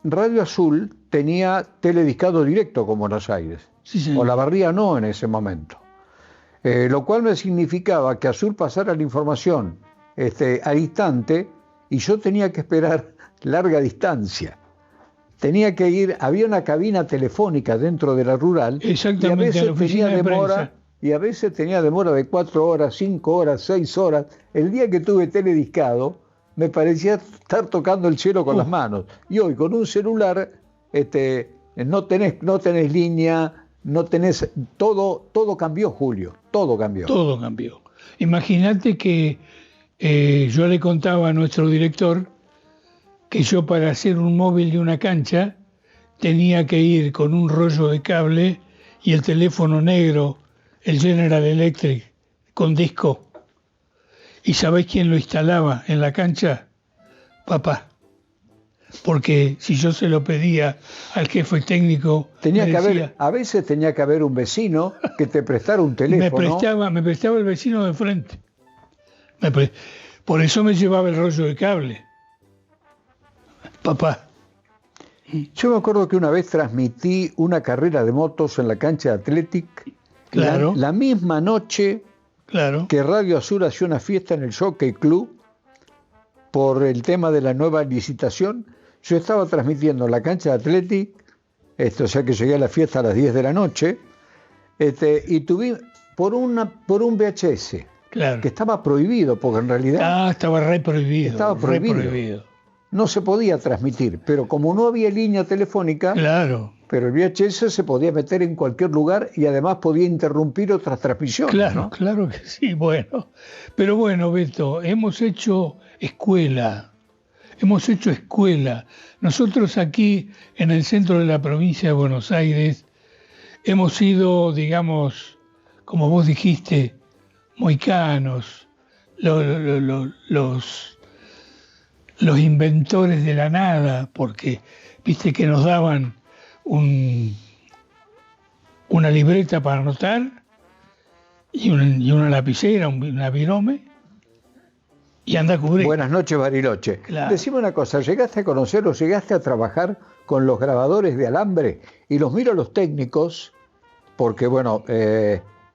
Radio Azul tenía telediscado directo con Buenos Aires. Sí, Olavarría no en ese momento. Lo cual me significaba que Azul pasara la información al instante y yo tenía que esperar larga distancia. Tenía que ir, había una cabina telefónica dentro de la rural. Exactamente, y a veces tenía demora de 4 horas, 5 horas, 6 horas. El día que tuve telediscado me parecía estar tocando el cielo con las manos. Y hoy con un celular no tenés línea, no tenés, todo cambió, Julio, todo cambió. Todo cambió. Imagínate que yo le contaba a nuestro director que yo para hacer un móvil de una cancha tenía que ir con un rollo de cable y el teléfono negro, el General Electric, con disco. ¿Y sabés quién lo instalaba en la cancha? Papá. Porque si yo se lo pedía al jefe técnico, a veces tenía que haber un vecino que te prestara un teléfono. Me prestaba el vecino de frente. Por eso me llevaba el rollo de cable. Papá. Yo me acuerdo que una vez transmití una carrera de motos en la cancha de Athletic. Claro. La misma noche, claro, que Radio Azul hacía una fiesta en el Jockey Club por el tema de la nueva licitación. Yo estaba transmitiendo en la cancha de Athletic, o sea que llegué a la fiesta a las 10 de la noche, y tuve por un VHS, claro, que estaba prohibido, porque en realidad... estaba re prohibido. Estaba prohibido. No se podía transmitir, pero como no había línea telefónica, claro, pero el VHS se podía meter en cualquier lugar y además podía interrumpir otras transmisiones. Claro, ¿no? Claro que sí, bueno. Pero bueno, Beto, hemos hecho escuela. Nosotros aquí en el centro de la provincia de Buenos Aires hemos sido, digamos, como vos dijiste, moicanos, los inventores de la nada, porque viste que nos daban una libreta para anotar y una lapicera, una virome, y anda a cubrir. Buenas noches, Bariloche. Claro. Decime una cosa, ¿llegaste a conocer o llegaste a trabajar con los grabadores de alambre? Y los miro a los técnicos, porque bueno,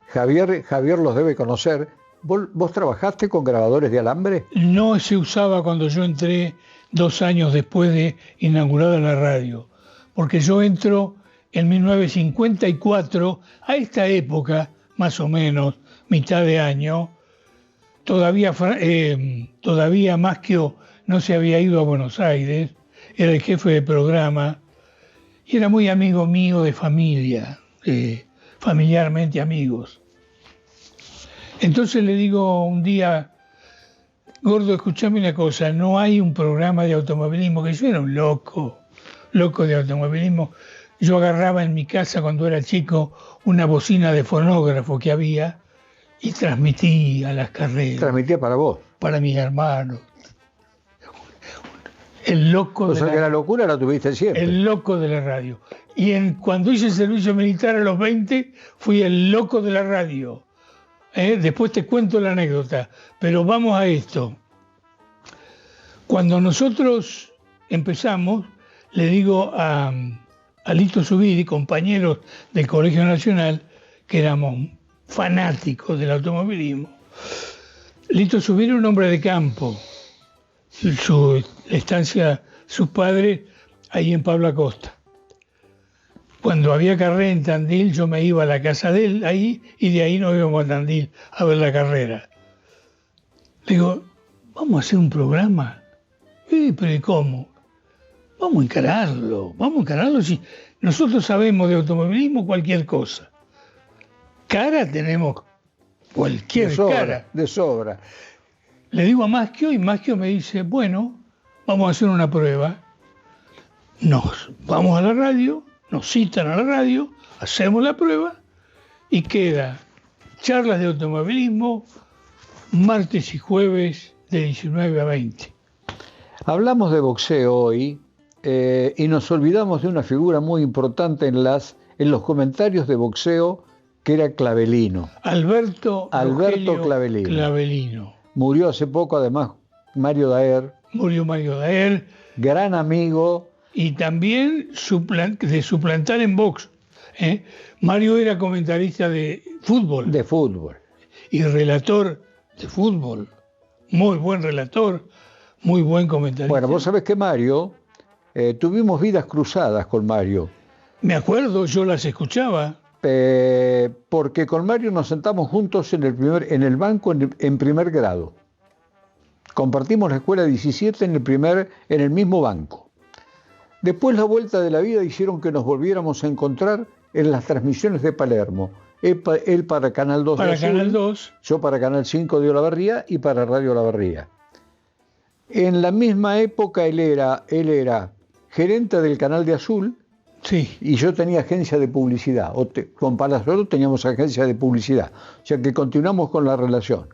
Javier los debe conocer. ¿Vos trabajaste con grabadores de alambre? No se usaba cuando yo entré 2 años después de inaugurada la radio, porque yo entro en 1954, a esta época, más o menos, mitad de año, todavía Maschio no se había ido a Buenos Aires, era el jefe de programa, y era muy amigo mío de familia, familiarmente amigos. Entonces le digo un día, Gordo, escuchame una cosa, no hay un programa de automovilismo, que yo era un loco de automovilismo. Yo agarraba en mi casa cuando era chico una bocina de fonógrafo que había y transmitía las carreras. Transmitía para vos. Para mis hermanos. El loco o sea que la locura la tuviste siempre. El loco de la radio. Y cuando hice el servicio militar a los 20, fui el loco de la radio. Después te cuento la anécdota, pero vamos a esto. Cuando nosotros empezamos, le digo a Lito Zubiri, compañeros del Colegio Nacional, que éramos fanáticos del automovilismo. Lito Zubiri era un hombre de campo. Su estancia, sus padres, ahí en Pablo Acosta. Cuando había carrera en Tandil, yo me iba a la casa de él ahí y de ahí nos íbamos a Tandil a ver la carrera. Le digo, ¿vamos a hacer un programa? Pero ¿y cómo? Vamos a encararlo si nosotros sabemos de automovilismo cualquier cosa. Cara tenemos cualquier cara. De sobra. Le digo a Maschio y Maschio me dice, bueno, vamos a hacer una prueba. Nos vamos a la radio, nos citan a la radio, hacemos la prueba y queda charlas de automovilismo martes y jueves de 19 a 20. Hablamos de boxeo hoy y nos olvidamos de una figura muy importante en los comentarios de boxeo, que era Clavelino. Alberto Clavelino. Murió hace poco, además, Mario Daer. Murió Mario Daer. Gran amigo. Y también de suplantar en box. Mario era comentarista de fútbol. De fútbol. Y relator de fútbol. Muy buen relator, muy buen comentarista. Bueno, vos sabés que Mario, tuvimos vidas cruzadas con Mario. Me acuerdo, yo las escuchaba. Porque con Mario nos sentamos juntos en el banco en primer grado. Compartimos la escuela 17 en el mismo banco. Después la vuelta de la vida hicieron que nos volviéramos a encontrar en las transmisiones de Palermo. Él para Canal 2 para Canal 2, yo para Canal 5 de Olavarría y para Radio Olavarría. En la misma época él era gerente del Canal de Azul. Sí. Y yo tenía agencia de publicidad, con Palazuelo teníamos agencia de publicidad, o sea que continuamos con la relación.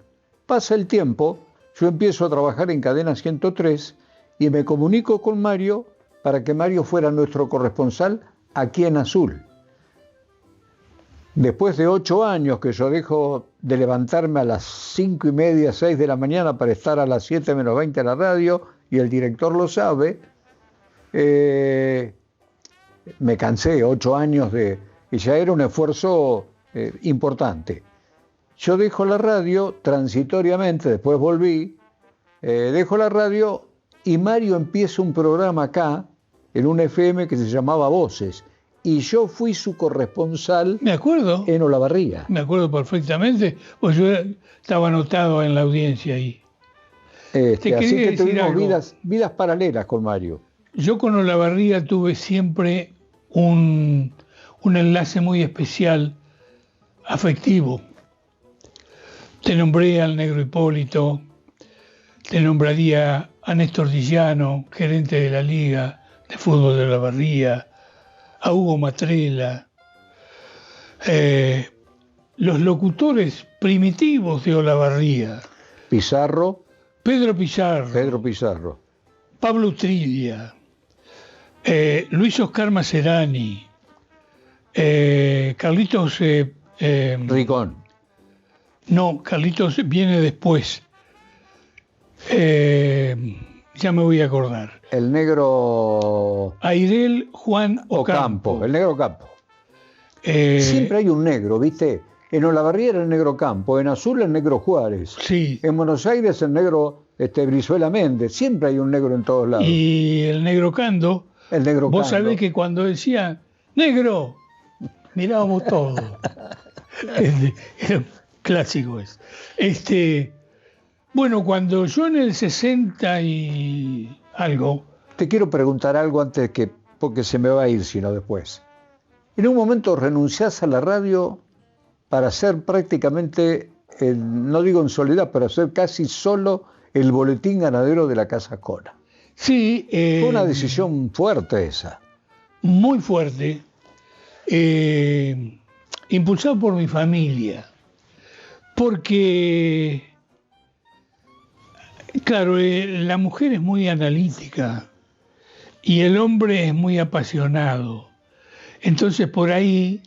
Pasa el tiempo, yo empiezo a trabajar en Cadena 103 y me comunico con Mario para que Mario fuera nuestro corresponsal aquí en Azul. Después de 8 años que yo dejo de levantarme a las 5:30, 6 de la mañana para estar a las 7 menos 20 en la radio, y el director lo sabe, me cansé, 8 años y ya era un esfuerzo importante. Yo dejo la radio transitoriamente, después volví, dejo la radio y Mario empieza un programa acá, en un FM que se llamaba Voces, y yo fui su corresponsal. Me acuerdo. En Olavarría. Me acuerdo perfectamente, pues yo estaba anotado en la audiencia ahí. Así que tuvimos vidas paralelas con Mario. Yo con Olavarría tuve siempre un enlace muy especial, afectivo. Te nombré al Negro Hipólito, te nombraría a Néstor Dillano, gerente de la Liga de Fútbol de Olavarría, a Hugo Matrela, los locutores primitivos de Olavarría. Pizarro. Pedro Pizarro. Pablo Tridia. Luis Oscar Macerani, Carlitos Ricón. No, Carlitos viene después. Ya me voy a acordar. El negro Airel Juan Ocampo. El negro Ocampo. Siempre hay un negro, ¿viste? En Olavarría era el negro Ocampo, en Azul el negro Juárez. Sí. En Buenos Aires el negro Brizuela Méndez. Siempre hay un negro en todos lados. Y el negro Cando. El negro Vos sabés que cuando decía negro, mirábamos todo. Era clásico eso. Bueno, cuando yo en el 60 y algo. Te quiero preguntar algo antes porque se me va a ir, sino después. En un momento renunciás a la radio para ser prácticamente, no digo en soledad, pero ser casi solo el boletín ganadero de la Casa Cona. Sí. Fue una decisión fuerte esa. Muy fuerte. Impulsado por mi familia. Porque, claro, la mujer es muy analítica y el hombre es muy apasionado. Entonces por ahí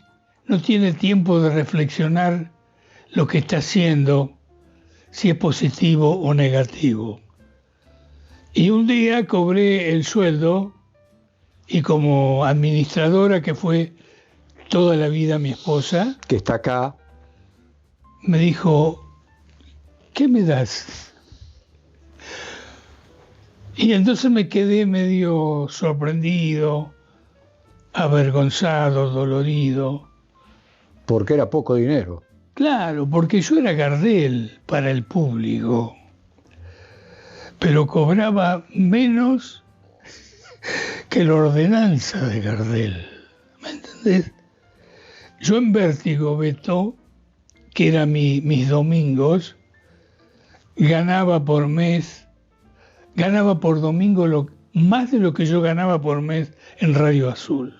no tiene tiempo de reflexionar lo que está haciendo, si es positivo o negativo. Y un día cobré el sueldo y como administradora, que fue toda la vida mi esposa, que está acá, me dijo, ¿qué me das? Y entonces me quedé medio sorprendido, avergonzado, dolorido. Porque era poco dinero. Claro, porque yo era Gardel para el público, pero cobraba menos que la ordenanza de Gardel. ¿Me entendés? Yo en Vértigo, Beto, que eran mis domingos, ganaba por domingo más de lo que yo ganaba por mes en Radio Azul.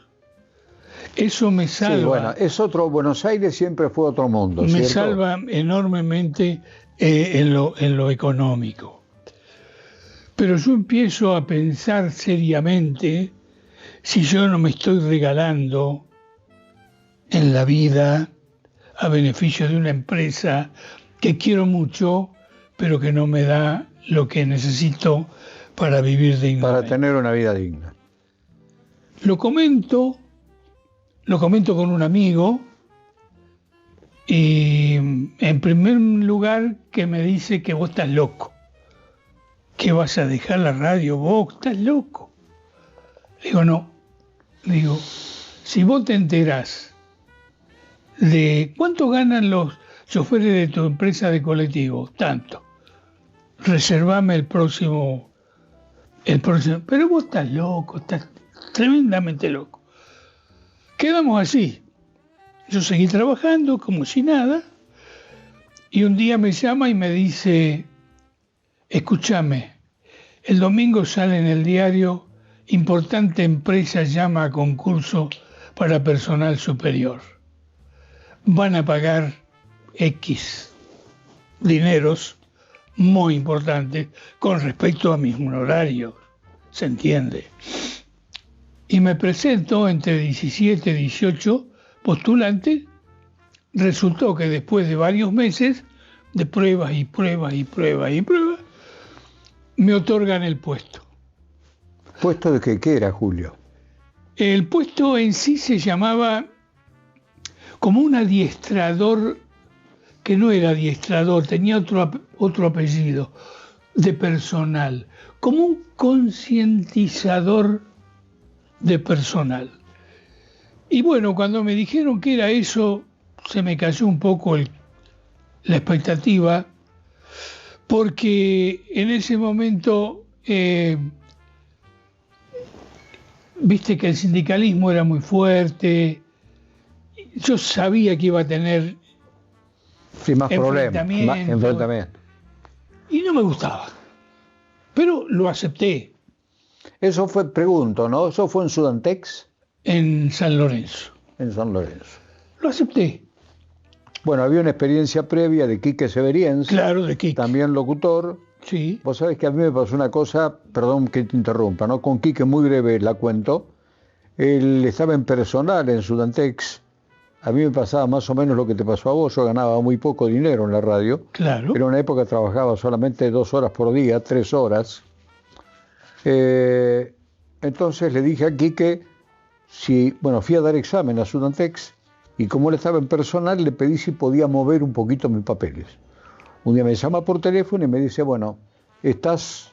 Eso me salva. Sí, bueno, es otro, Buenos Aires siempre fue otro mundo, Me ¿cierto? salva enormemente en lo económico. Pero yo empiezo a pensar seriamente si yo no me estoy regalando en la vida a beneficio de una empresa que quiero mucho, pero que no me da lo que necesito para vivir dignamente. Para tener una vida digna. Lo comento con un amigo y en primer lugar que me dice que vos estás loco, que vas a dejar la radio, vos estás loco. Le digo, no, le digo, si vos te enterás de cuánto ganan los choferes de tu empresa de colectivo, tanto, reservame el próximo, pero vos estás loco, estás tremendamente loco. Quedamos así. Yo seguí trabajando como si nada y un día me llama y me dice, escúchame, el domingo sale en el diario, importante empresa llama a concurso para personal superior. Van a pagar X dineros muy importantes con respecto a mis honorarios, ¿se entiende? Y me presento entre 17 y 18 postulantes. Resultó que después de varios meses de pruebas y pruebas y pruebas y pruebas, me otorgan el puesto. ¿Puesto de qué era, Julio? El puesto en sí se llamaba como un adiestrador, que no era adiestrador, tenía otro apellido, de personal, como un concientizador de personal. Y bueno, cuando me dijeron que era eso, se me cayó un poco la expectativa, porque en ese momento, viste que el sindicalismo era muy fuerte, yo sabía que iba a tener más enfrentamiento. Y no me gustaba, pero lo acepté. Eso fue, pregunto, ¿no? ¿Eso fue en Sudantex? En San Lorenzo. En San Lorenzo. Lo acepté. Bueno, había una experiencia previa de Quique Severiens. Claro, de Quique. También locutor. Sí. Vos sabés que a mí me pasó una cosa, perdón que te interrumpa, ¿no? Con Quique, muy breve la cuento. Él estaba en personal en Sudantex. A mí me pasaba más o menos lo que te pasó a vos. Yo ganaba muy poco dinero en la radio. Claro. Pero en una época trabajaba solamente 2 horas por día, 3 horas. Entonces le dije a Quique, fui a dar examen a Sudantex y como él estaba en personal le pedí si podía mover un poquito mis papeles. Un día me llama por teléfono y me dice, bueno, estás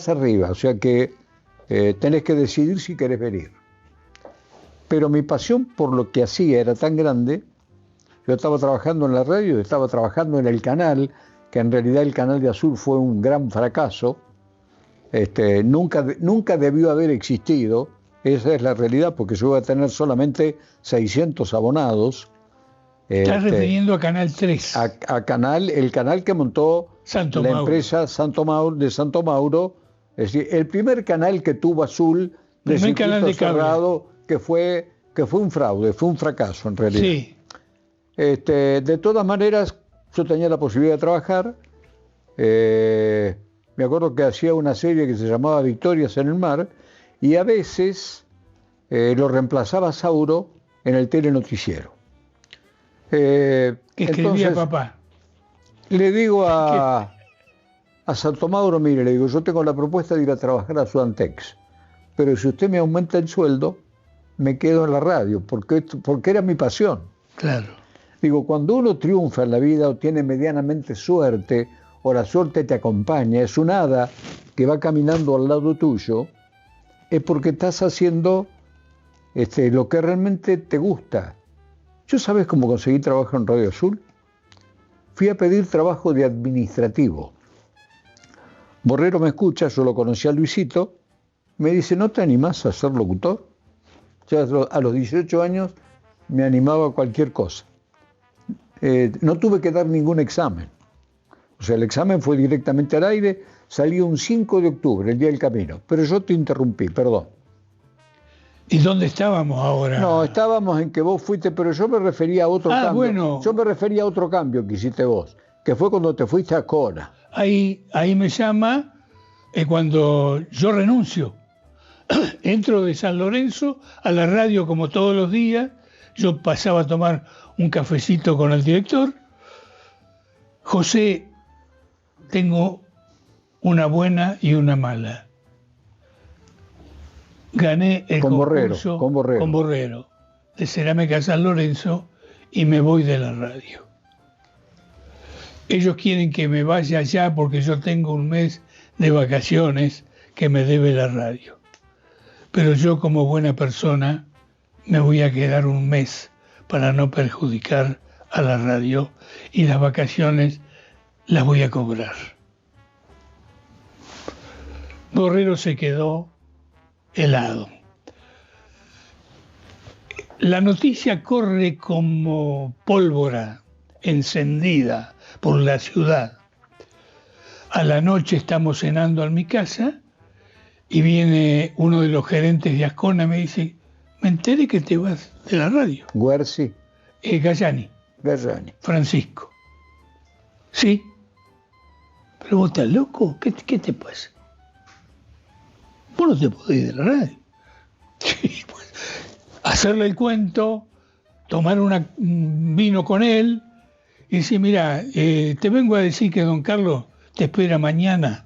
arriba, o sea que tenés que decidir si querés venir. Pero mi pasión por lo que hacía era tan grande, yo estaba trabajando en la radio, estaba trabajando en el canal, que en realidad el canal de Azul fue un gran fracaso. Nunca debió haber existido, esa es la realidad, porque yo iba a tener solamente 600 abonados. Estás refiriendo a Canal 3. El canal que montó la empresa de Santo Mauro, es decir, el primer canal que tuvo Azul de circuito cerrado, que fue un fraude, fue un fracaso en realidad. Sí. De todas maneras, yo tenía la posibilidad de trabajar. Me acuerdo que hacía una serie que se llamaba Victorias en el Mar y a veces lo reemplazaba Sauro en el telenoticiero. Que escribía papá. Le digo a Santo Mauro, mire, le digo, yo tengo la propuesta de ir a trabajar a Sudantex, pero si usted me aumenta el sueldo, me quedo en la radio, porque era mi pasión. Claro. Digo, cuando uno triunfa en la vida o tiene medianamente suerte, o la suerte te acompaña, es un hada que va caminando al lado tuyo, es porque estás haciendo lo que realmente te gusta. ¿Yo sabes cómo conseguí trabajo en Radio Azul? Fui a pedir trabajo de administrativo. Borrero me escucha, yo lo conocí a Luisito, me dice, ¿no te animás a ser locutor? Ya a los 18 años me animaba a cualquier cosa. no tuve que dar ningún examen. O sea, el examen fue directamente al aire, salió un 5 de octubre, el día del camino. Pero yo te interrumpí, perdón. ¿Y dónde estábamos ahora? No, estábamos en que vos fuiste, pero yo me refería a otro cambio. Bueno. Yo me refería a otro cambio que hiciste vos, que fue cuando te fuiste a Cona. Ahí me llama cuando yo renuncio. Entro de San Lorenzo a la radio como todos los días. Yo pasaba a tomar un cafecito con el director. José, tengo una buena y una mala. Gané el concurso con Borrero de Cerámica San Lorenzo y me voy de la radio. Ellos quieren que me vaya allá porque yo tengo un mes de vacaciones que me debe la radio. Pero yo, como buena persona, me voy a quedar un mes para no perjudicar a la radio y las vacaciones las voy a cobrar. Borrero se quedó helado. La noticia corre como pólvora encendida por la ciudad. A la noche estamos cenando en mi casa y viene uno de los gerentes de Ascona y me dice: me enteré que te vas de la radio. ¿Guerci? Gallani. Francisco. Sí. Pero vos estás loco, ¿qué te pasa? Vos no te podés ir de la radio. Sí, pues, hacerle el cuento, tomar un vino con él y decir: mira, te vengo a decir que don Carlos te espera mañana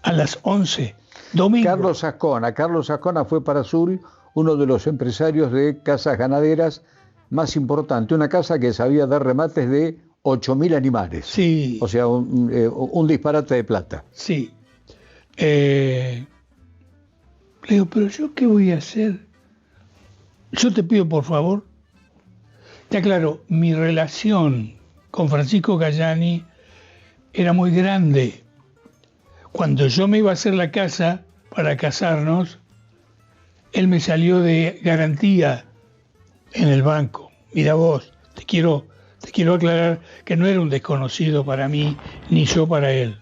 a las 11, domingo. Carlos Ascona fue para Azul uno de los empresarios de casas ganaderas más importantes, una casa que sabía dar remates de 8.000 animales. Sí. O sea, un disparate de plata. Sí. Le digo: pero yo qué voy a hacer. Yo te pido por favor. Está claro, mi relación con Francisco Gallani era muy grande. Cuando yo me iba a hacer la casa para casarnos, él me salió de garantía en el banco. Mira vos, te quiero aclarar que no era un desconocido para mí, ni yo para él.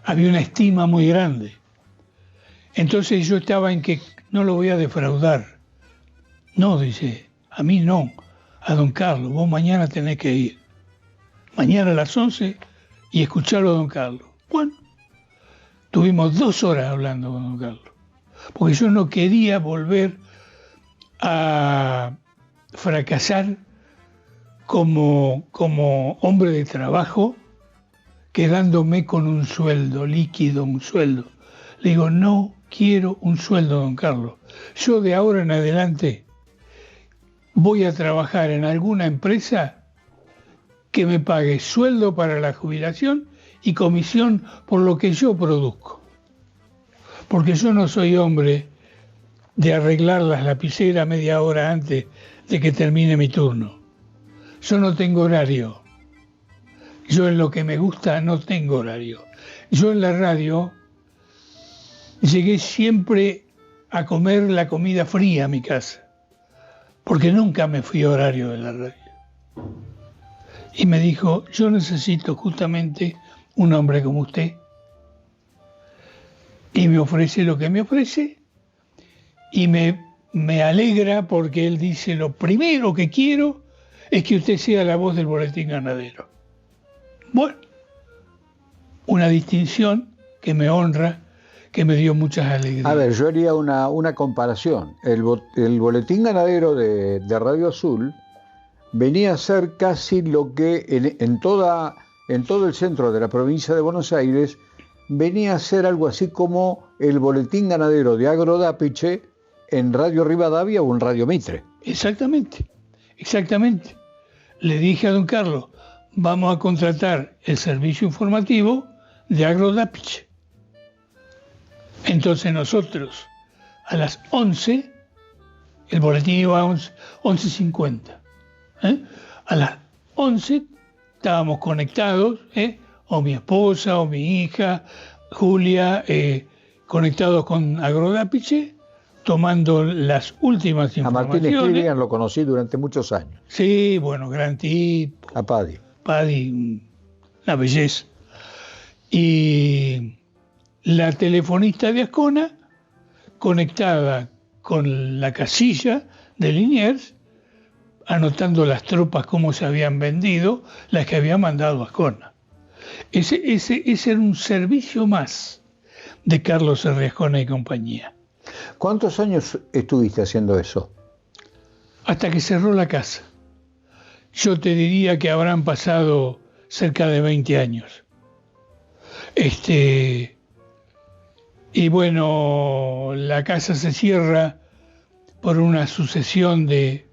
Había una estima muy grande. Entonces yo estaba en que no lo voy a defraudar. No, dice, a mí no, a don Carlos, vos mañana tenés que ir. Mañana a las 11 y escucharlo a don Carlos. Bueno, tuvimos 2 horas hablando con don Carlos, porque yo no quería volver a fracasar como hombre de trabajo, quedándome con un sueldo líquido, un sueldo. Le digo: no quiero un sueldo, don Carlos. Yo de ahora en adelante voy a trabajar en alguna empresa que me pague sueldo para la jubilación y comisión por lo que yo produzco. Porque yo no soy hombre de arreglar las lapiceras media hora antes de que termine mi turno. Yo no tengo horario. Yo en lo que me gusta no tengo horario. Yo en la radio llegué siempre a comer la comida fría a mi casa, porque nunca me fui a horario de la radio. Y me dijo: yo necesito justamente un hombre como usted. Y me ofrece lo que me ofrece, y me alegra porque él dice: lo primero que quiero es que usted sea la voz del Boletín Ganadero. Bueno, una distinción que me honra, que me dio muchas alegrías. A ver, yo haría una comparación. El Boletín Ganadero de Radio Azul venía a ser casi lo que en todo el centro de la provincia de Buenos Aires venía a ser algo así como el Boletín Ganadero de Agrodapiche en Radio Rivadavia o en Radio Mitre. Exactamente. Le dije a don Carlos: vamos a contratar el servicio informativo de Agrodapiche. Entonces nosotros a las 11, el boletín iba a 11:50. A las 11 estábamos conectados, o mi esposa o mi hija, Julia, conectados con Agrodapiche tomando las últimas A Martín informaciones. Scrivian lo conocí durante muchos años. Sí, bueno, gran tipo. A Paddy. Paddy, una belleza. Y la telefonista de Ascona, conectada con la casilla de Liniers, anotando las tropas cómo se habían vendido, las que había mandado Ascona. Ese era un servicio más de Carlos R. Ascona y compañía. ¿Cuántos años estuviste haciendo eso? Hasta que cerró la casa. Yo te diría que habrán pasado cerca de 20 años. Y bueno, la casa se cierra por una sucesión de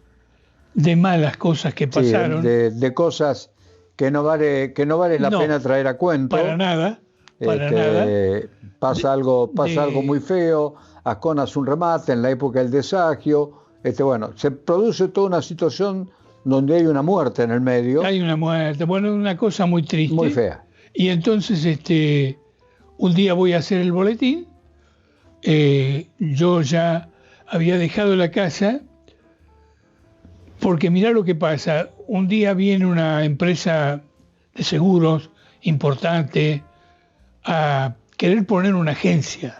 malas cosas que pasaron. Sí, de cosas que no vale la pena traer a cuento. Para nada, nada. Pasa algo muy feo. Ascona hace un remate en la época del desagio. Bueno, se produce toda una situación donde hay una muerte en el medio. Hay una muerte, bueno, una cosa muy triste. Muy fea. Y entonces un día voy a hacer el boletín. Yo ya había dejado la casa porque mirá lo que pasa. Un día viene una empresa de seguros importante a querer poner una agencia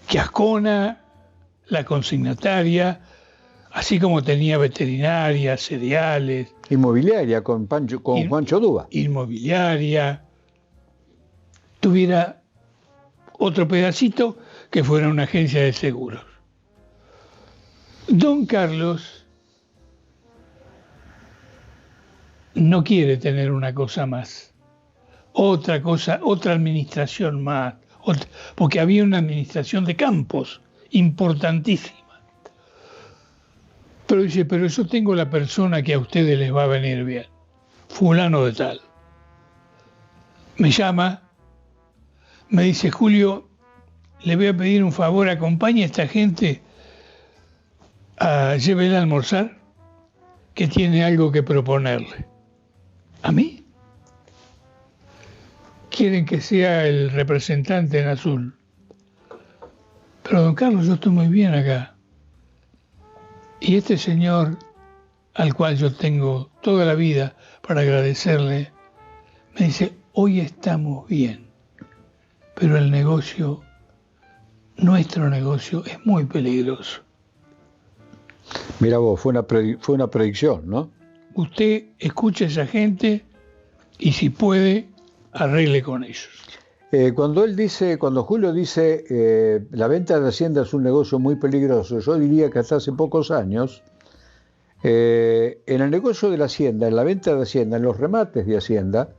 que Ascona, la consignataria, así como tenía veterinaria, cereales. Inmobiliaria con Juancho Duba. Inmobiliaria. Tuviera otro pedacito que fuera una agencia de seguros. Don Carlos no quiere tener una cosa más, otra cosa, otra administración más, porque había una administración de campos importantísima. Pero dice, pero yo tengo la persona que a ustedes les va a venir bien, fulano de tal. Me llama, me dice, Julio, le voy a pedir un favor, acompañe a esta gente llévela a almorzar, que tiene algo que proponerle. ¿A mí? Quieren que sea el representante en azul. Pero don Carlos, yo estoy muy bien acá. Y este señor, al cual yo tengo toda la vida para agradecerle, me dice, hoy estamos bien, pero el negocio, nuestro negocio, es muy peligroso. Mira vos, fue una predicción, ¿no? Usted escucha a esa gente y si puede, arregle con ellos. Cuando Julio dice la venta de Hacienda es un negocio muy peligroso, yo diría que hasta hace pocos años, en el negocio de la Hacienda, en la venta de Hacienda, en los remates de Hacienda,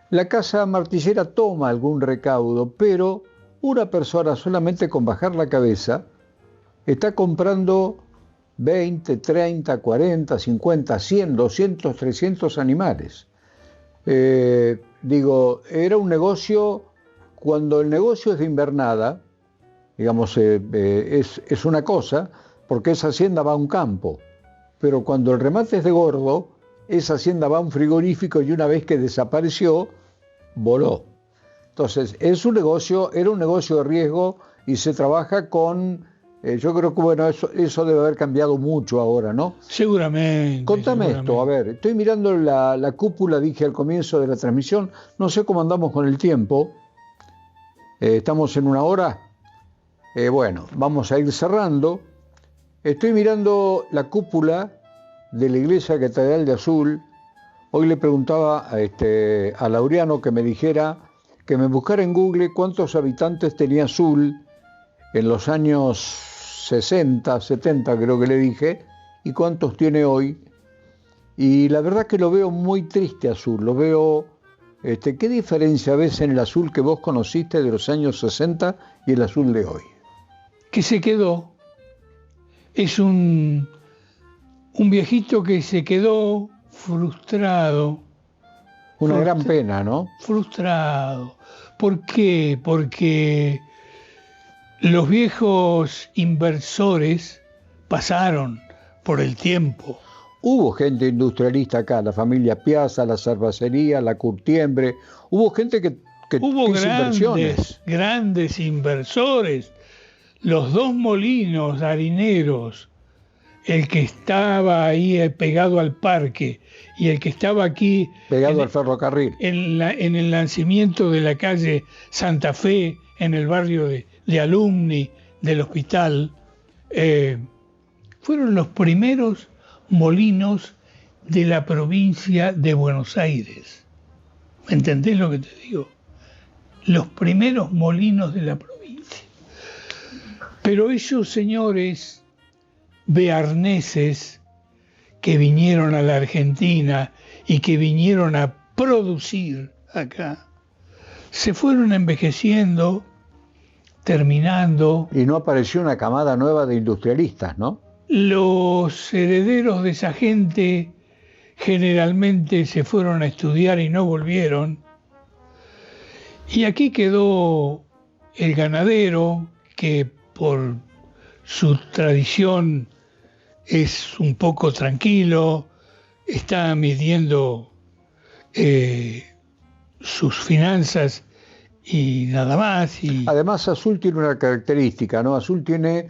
la casa martillera toma algún recaudo, pero una persona solamente con bajar la cabeza está comprando 20, 30, 40, 50, 100, 200, 300 animales. Era un negocio, cuando el negocio es de invernada, digamos, es una cosa, porque esa hacienda va a un campo, pero cuando el remate es de gordo, esa hacienda va a un frigorífico y una vez que desapareció, voló. Entonces, era un negocio de riesgo y se trabaja con... yo creo que, bueno, eso debe haber cambiado mucho ahora, ¿no? Seguramente. Contame esto, a ver, estoy mirando la cúpula, dije al comienzo de la transmisión, no sé cómo andamos con el tiempo, estamos en una hora, bueno, vamos a ir cerrando. Estoy mirando la cúpula de la Iglesia Catedral de Azul. Hoy le preguntaba a Laureano que me dijera, que me buscara en Google cuántos habitantes tenía Azul en los años 60, 70 creo que le dije, y cuántos tiene hoy. Y la verdad que lo veo muy triste Azul, lo veo... ¿Qué diferencia ves en el Azul que vos conociste de los años 60 y el Azul de hoy? Que se quedó. Es un viejito que se quedó frustrado. Una gran pena, ¿no? Frustrado. ¿Por qué? Porque los viejos inversores pasaron por el tiempo. Hubo gente industrialista acá, la familia Piazza, la cervecería, la Curtiembre. Hubo gente que hubo hizo inversiones. Grandes inversores. los dos molinos harineros, el que estaba ahí pegado al parque y el que estaba aquí pegado al ferrocarril, en el nacimiento de la calle Santa Fe, en el barrio de Alumni del hospital, fueron los primeros molinos de la provincia de Buenos Aires. ¿Me entendés lo que te digo? Los primeros molinos de la provincia. Pero esos señores bearneses que vinieron a la Argentina y que vinieron a producir acá, se fueron envejeciendo, terminando. Y no apareció una camada nueva de industrialistas, ¿no? Los herederos de esa gente generalmente se fueron a estudiar y no volvieron. Y aquí quedó el ganadero, que por su tradición es un poco tranquilo, está midiendo sus finanzas y nada más. Y además, Azul tiene una característica, ¿no? Azul tiene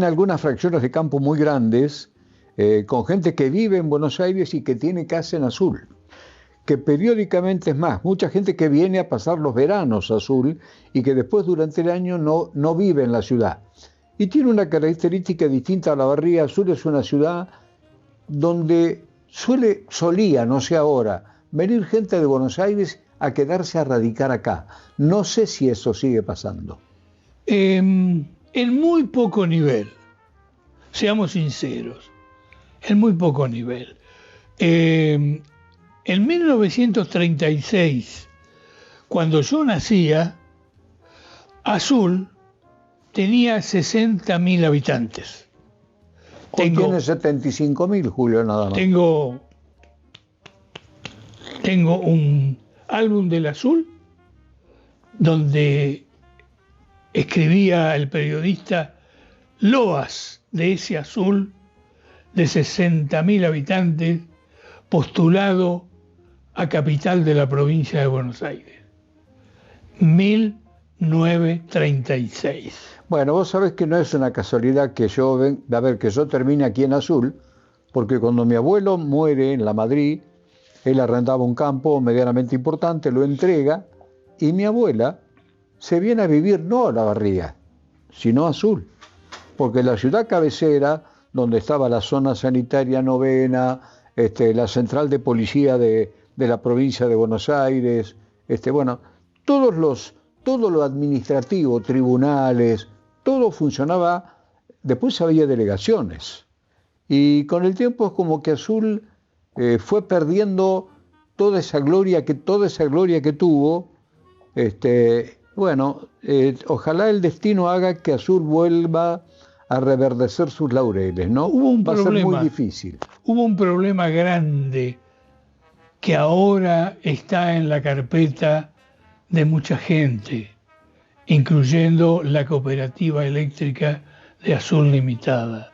algunas fracciones de campo muy grandes, con gente que vive en Buenos Aires y que tiene casa en Azul, que periódicamente, es más, mucha gente que viene a pasar los veranos a Azul y que después durante el año no vive en la ciudad. Y tiene una característica distinta a Olavarría. Azul es una ciudad donde solía, no sé ahora, venir gente de Buenos Aires a quedarse a radicar acá. No sé si eso sigue pasando. En muy poco nivel, seamos sinceros, en muy poco nivel. En 1936, cuando yo nacía, Azul tenía 60.000 habitantes. Hoy tiene 75.000, Julio, nada más. Tengo un álbum del Azul donde escribía el periodista loas de ese Azul de 60.000 habitantes, postulado a capital de la provincia de Buenos Aires. 1936. Bueno, vos sabés que no es una casualidad que yo termine aquí en Azul, porque cuando mi abuelo muere en La Madrid, él arrendaba un campo medianamente importante, lo entrega, y mi abuela se viene a vivir no a Olavarría, sino a Azul, porque la ciudad cabecera, donde estaba la zona sanitaria novena, la central de policía de la provincia de Buenos Aires, todo lo administrativo, tribunales, todo funcionaba. Después había delegaciones, y con el tiempo es como que Azul fue perdiendo toda esa gloria que tuvo. Ojalá el destino haga que Azul vuelva a reverdecer sus laureles, ¿no? Va a ser muy difícil. Hubo un problema grande que ahora está en la carpeta de mucha gente, incluyendo la cooperativa eléctrica de Azul Limitada.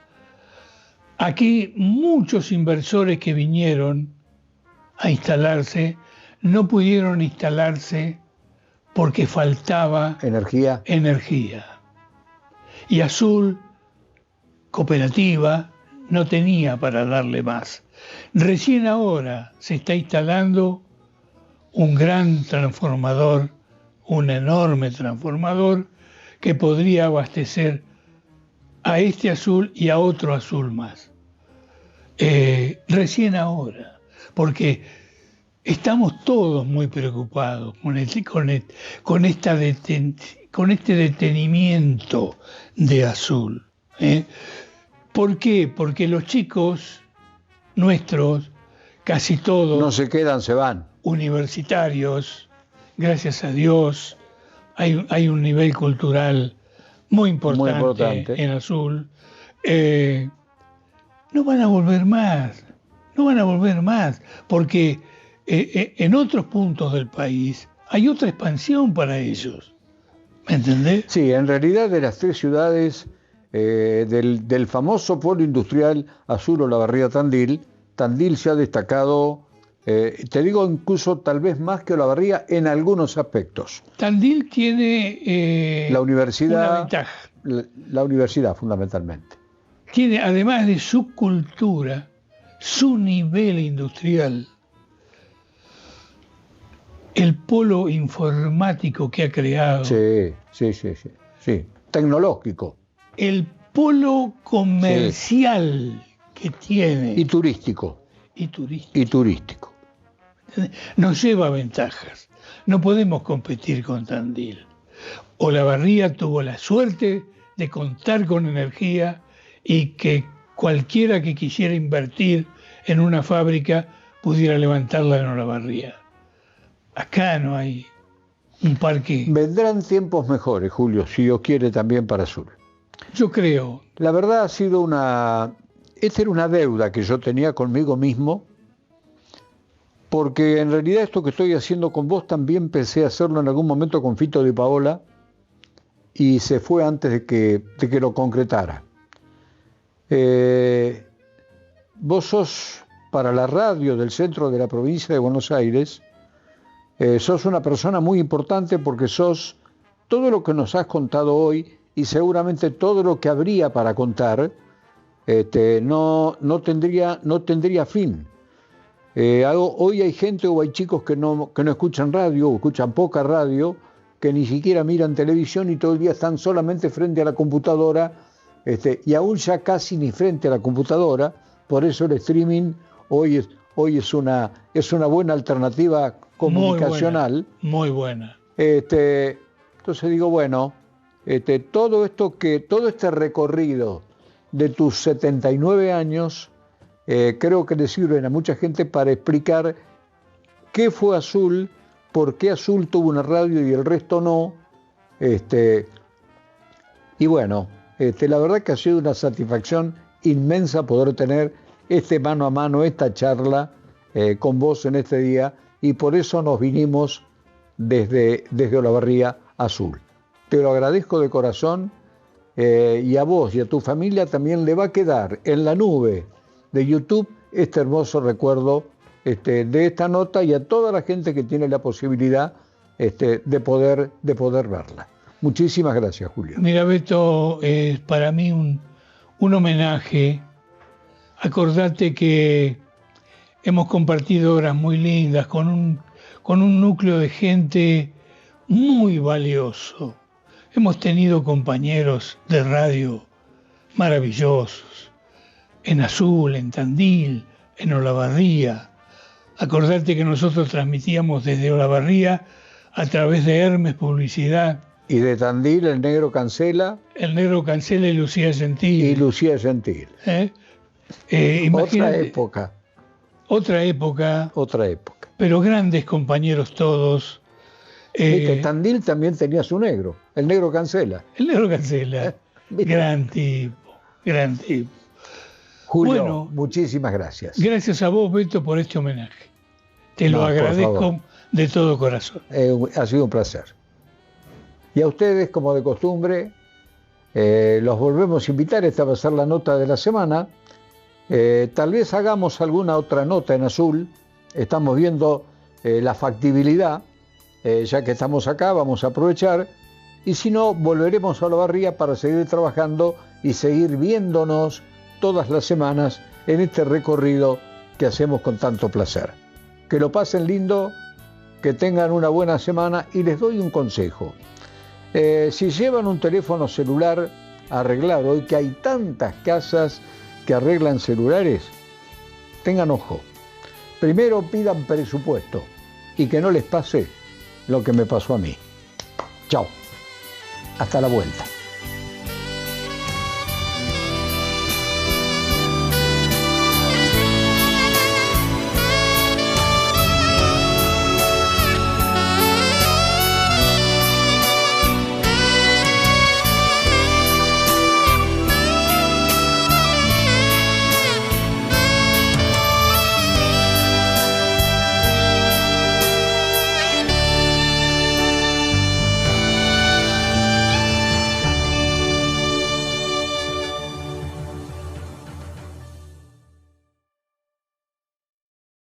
Aquí muchos inversores que vinieron a instalarse no pudieron instalarse porque faltaba energía. Y Azul, cooperativa, no tenía para darle más. Recién ahora se está instalando un gran transformador, un enorme transformador que podría abastecer a este Azul y a otro Azul más. Recién ahora, porque estamos todos muy preocupados con este detenimiento de Azul. ¿Por qué? Porque los chicos nuestros, casi todos... no se quedan, se van. Universitarios, gracias a Dios, hay un nivel cultural muy importante en Azul. No van a volver más, porque en otros puntos del país hay otra expansión para ellos. ¿Me entendés? Sí, en realidad de las tres ciudades del famoso polo industrial Azul, Olavarría, Tandil se ha destacado Te digo incluso tal vez más que Olavarría en algunos aspectos. Tandil tiene la universidad, una ventaja. La universidad fundamentalmente. Tiene, además de su cultura, su nivel industrial, el polo informático que ha creado. Sí. Tecnológico. El polo comercial que tiene. Y turístico. Y turístico. Nos lleva ventajas. No podemos competir con Tandil. Olavarría tuvo la suerte de contar con energía y que cualquiera que quisiera invertir en una fábrica pudiera levantarla en Olavarría. Acá no hay un parque. Vendrán tiempos mejores, Julio, si Dios quiere, también para Azul. Yo creo. La verdad ha sido esta era una deuda que yo tenía conmigo mismo, porque en realidad esto que estoy haciendo con vos también pensé hacerlo en algún momento con Fito de Paola y se fue antes de que lo concretara. Vos sos, para la radio del centro de la provincia de Buenos Aires, sos una persona muy importante porque sos todo lo que nos has contado hoy y seguramente todo lo que habría para contar, no tendría fin. Hoy hay gente o hay chicos que no escuchan radio o escuchan poca radio, que ni siquiera miran televisión y todo el día están solamente frente a la computadora, y aún ya casi ni frente a la computadora. Por eso el streaming hoy es una buena alternativa comunicacional. Muy buena. Entonces digo, bueno, todo este recorrido de tus 79 años, creo que le sirven a mucha gente para explicar qué fue Azul, por qué Azul tuvo una radio y el resto no. Y bueno, la verdad que ha sido una satisfacción inmensa poder tener mano a mano, esta charla con vos en este día, y por eso nos vinimos desde Olavarría a Azul. Te lo agradezco de corazón, y a vos y a tu familia también le va a quedar en la nube de YouTube este hermoso recuerdo de esta nota, y a toda la gente que tiene la posibilidad de poder verla. Muchísimas gracias, Julio. Mira, Beto, es para mí un homenaje. Acordate que hemos compartido horas muy lindas con un núcleo de gente muy valioso. Hemos tenido compañeros de radio maravillosos, en Azul, en Tandil, en Olavarría. Acordate que nosotros transmitíamos desde Olavarría a través de Hermes Publicidad. Y de Tandil, el Negro Cancela. El Negro Cancela y Lucía Gentil. Y Lucía Gentil. Otra época. Otra época. Pero grandes compañeros todos. Tandil también tenía su negro, el Negro Cancela. El Negro Cancela. Gran tipo. Julio, bueno, muchísimas gracias. Gracias a vos, Beto, por este homenaje. Te lo agradezco de todo corazón. Ha sido un placer. Y a ustedes, como de costumbre, los volvemos a invitar. Esta va a ser la nota de la semana. Tal vez hagamos alguna otra nota en Azul. Estamos viendo la factibilidad. Ya que estamos acá, vamos a aprovechar. Y si no, volveremos a Olavarría para seguir trabajando y seguir viéndonos todas las semanas en este recorrido que hacemos con tanto placer. Que lo pasen lindo, que tengan una buena semana, y les doy un consejo. Si llevan un teléfono celular arreglado, hoy que hay tantas casas que arreglan celulares, tengan ojo. Primero pidan presupuesto y que no les pase lo que me pasó a mí. Chao. Hasta la vuelta.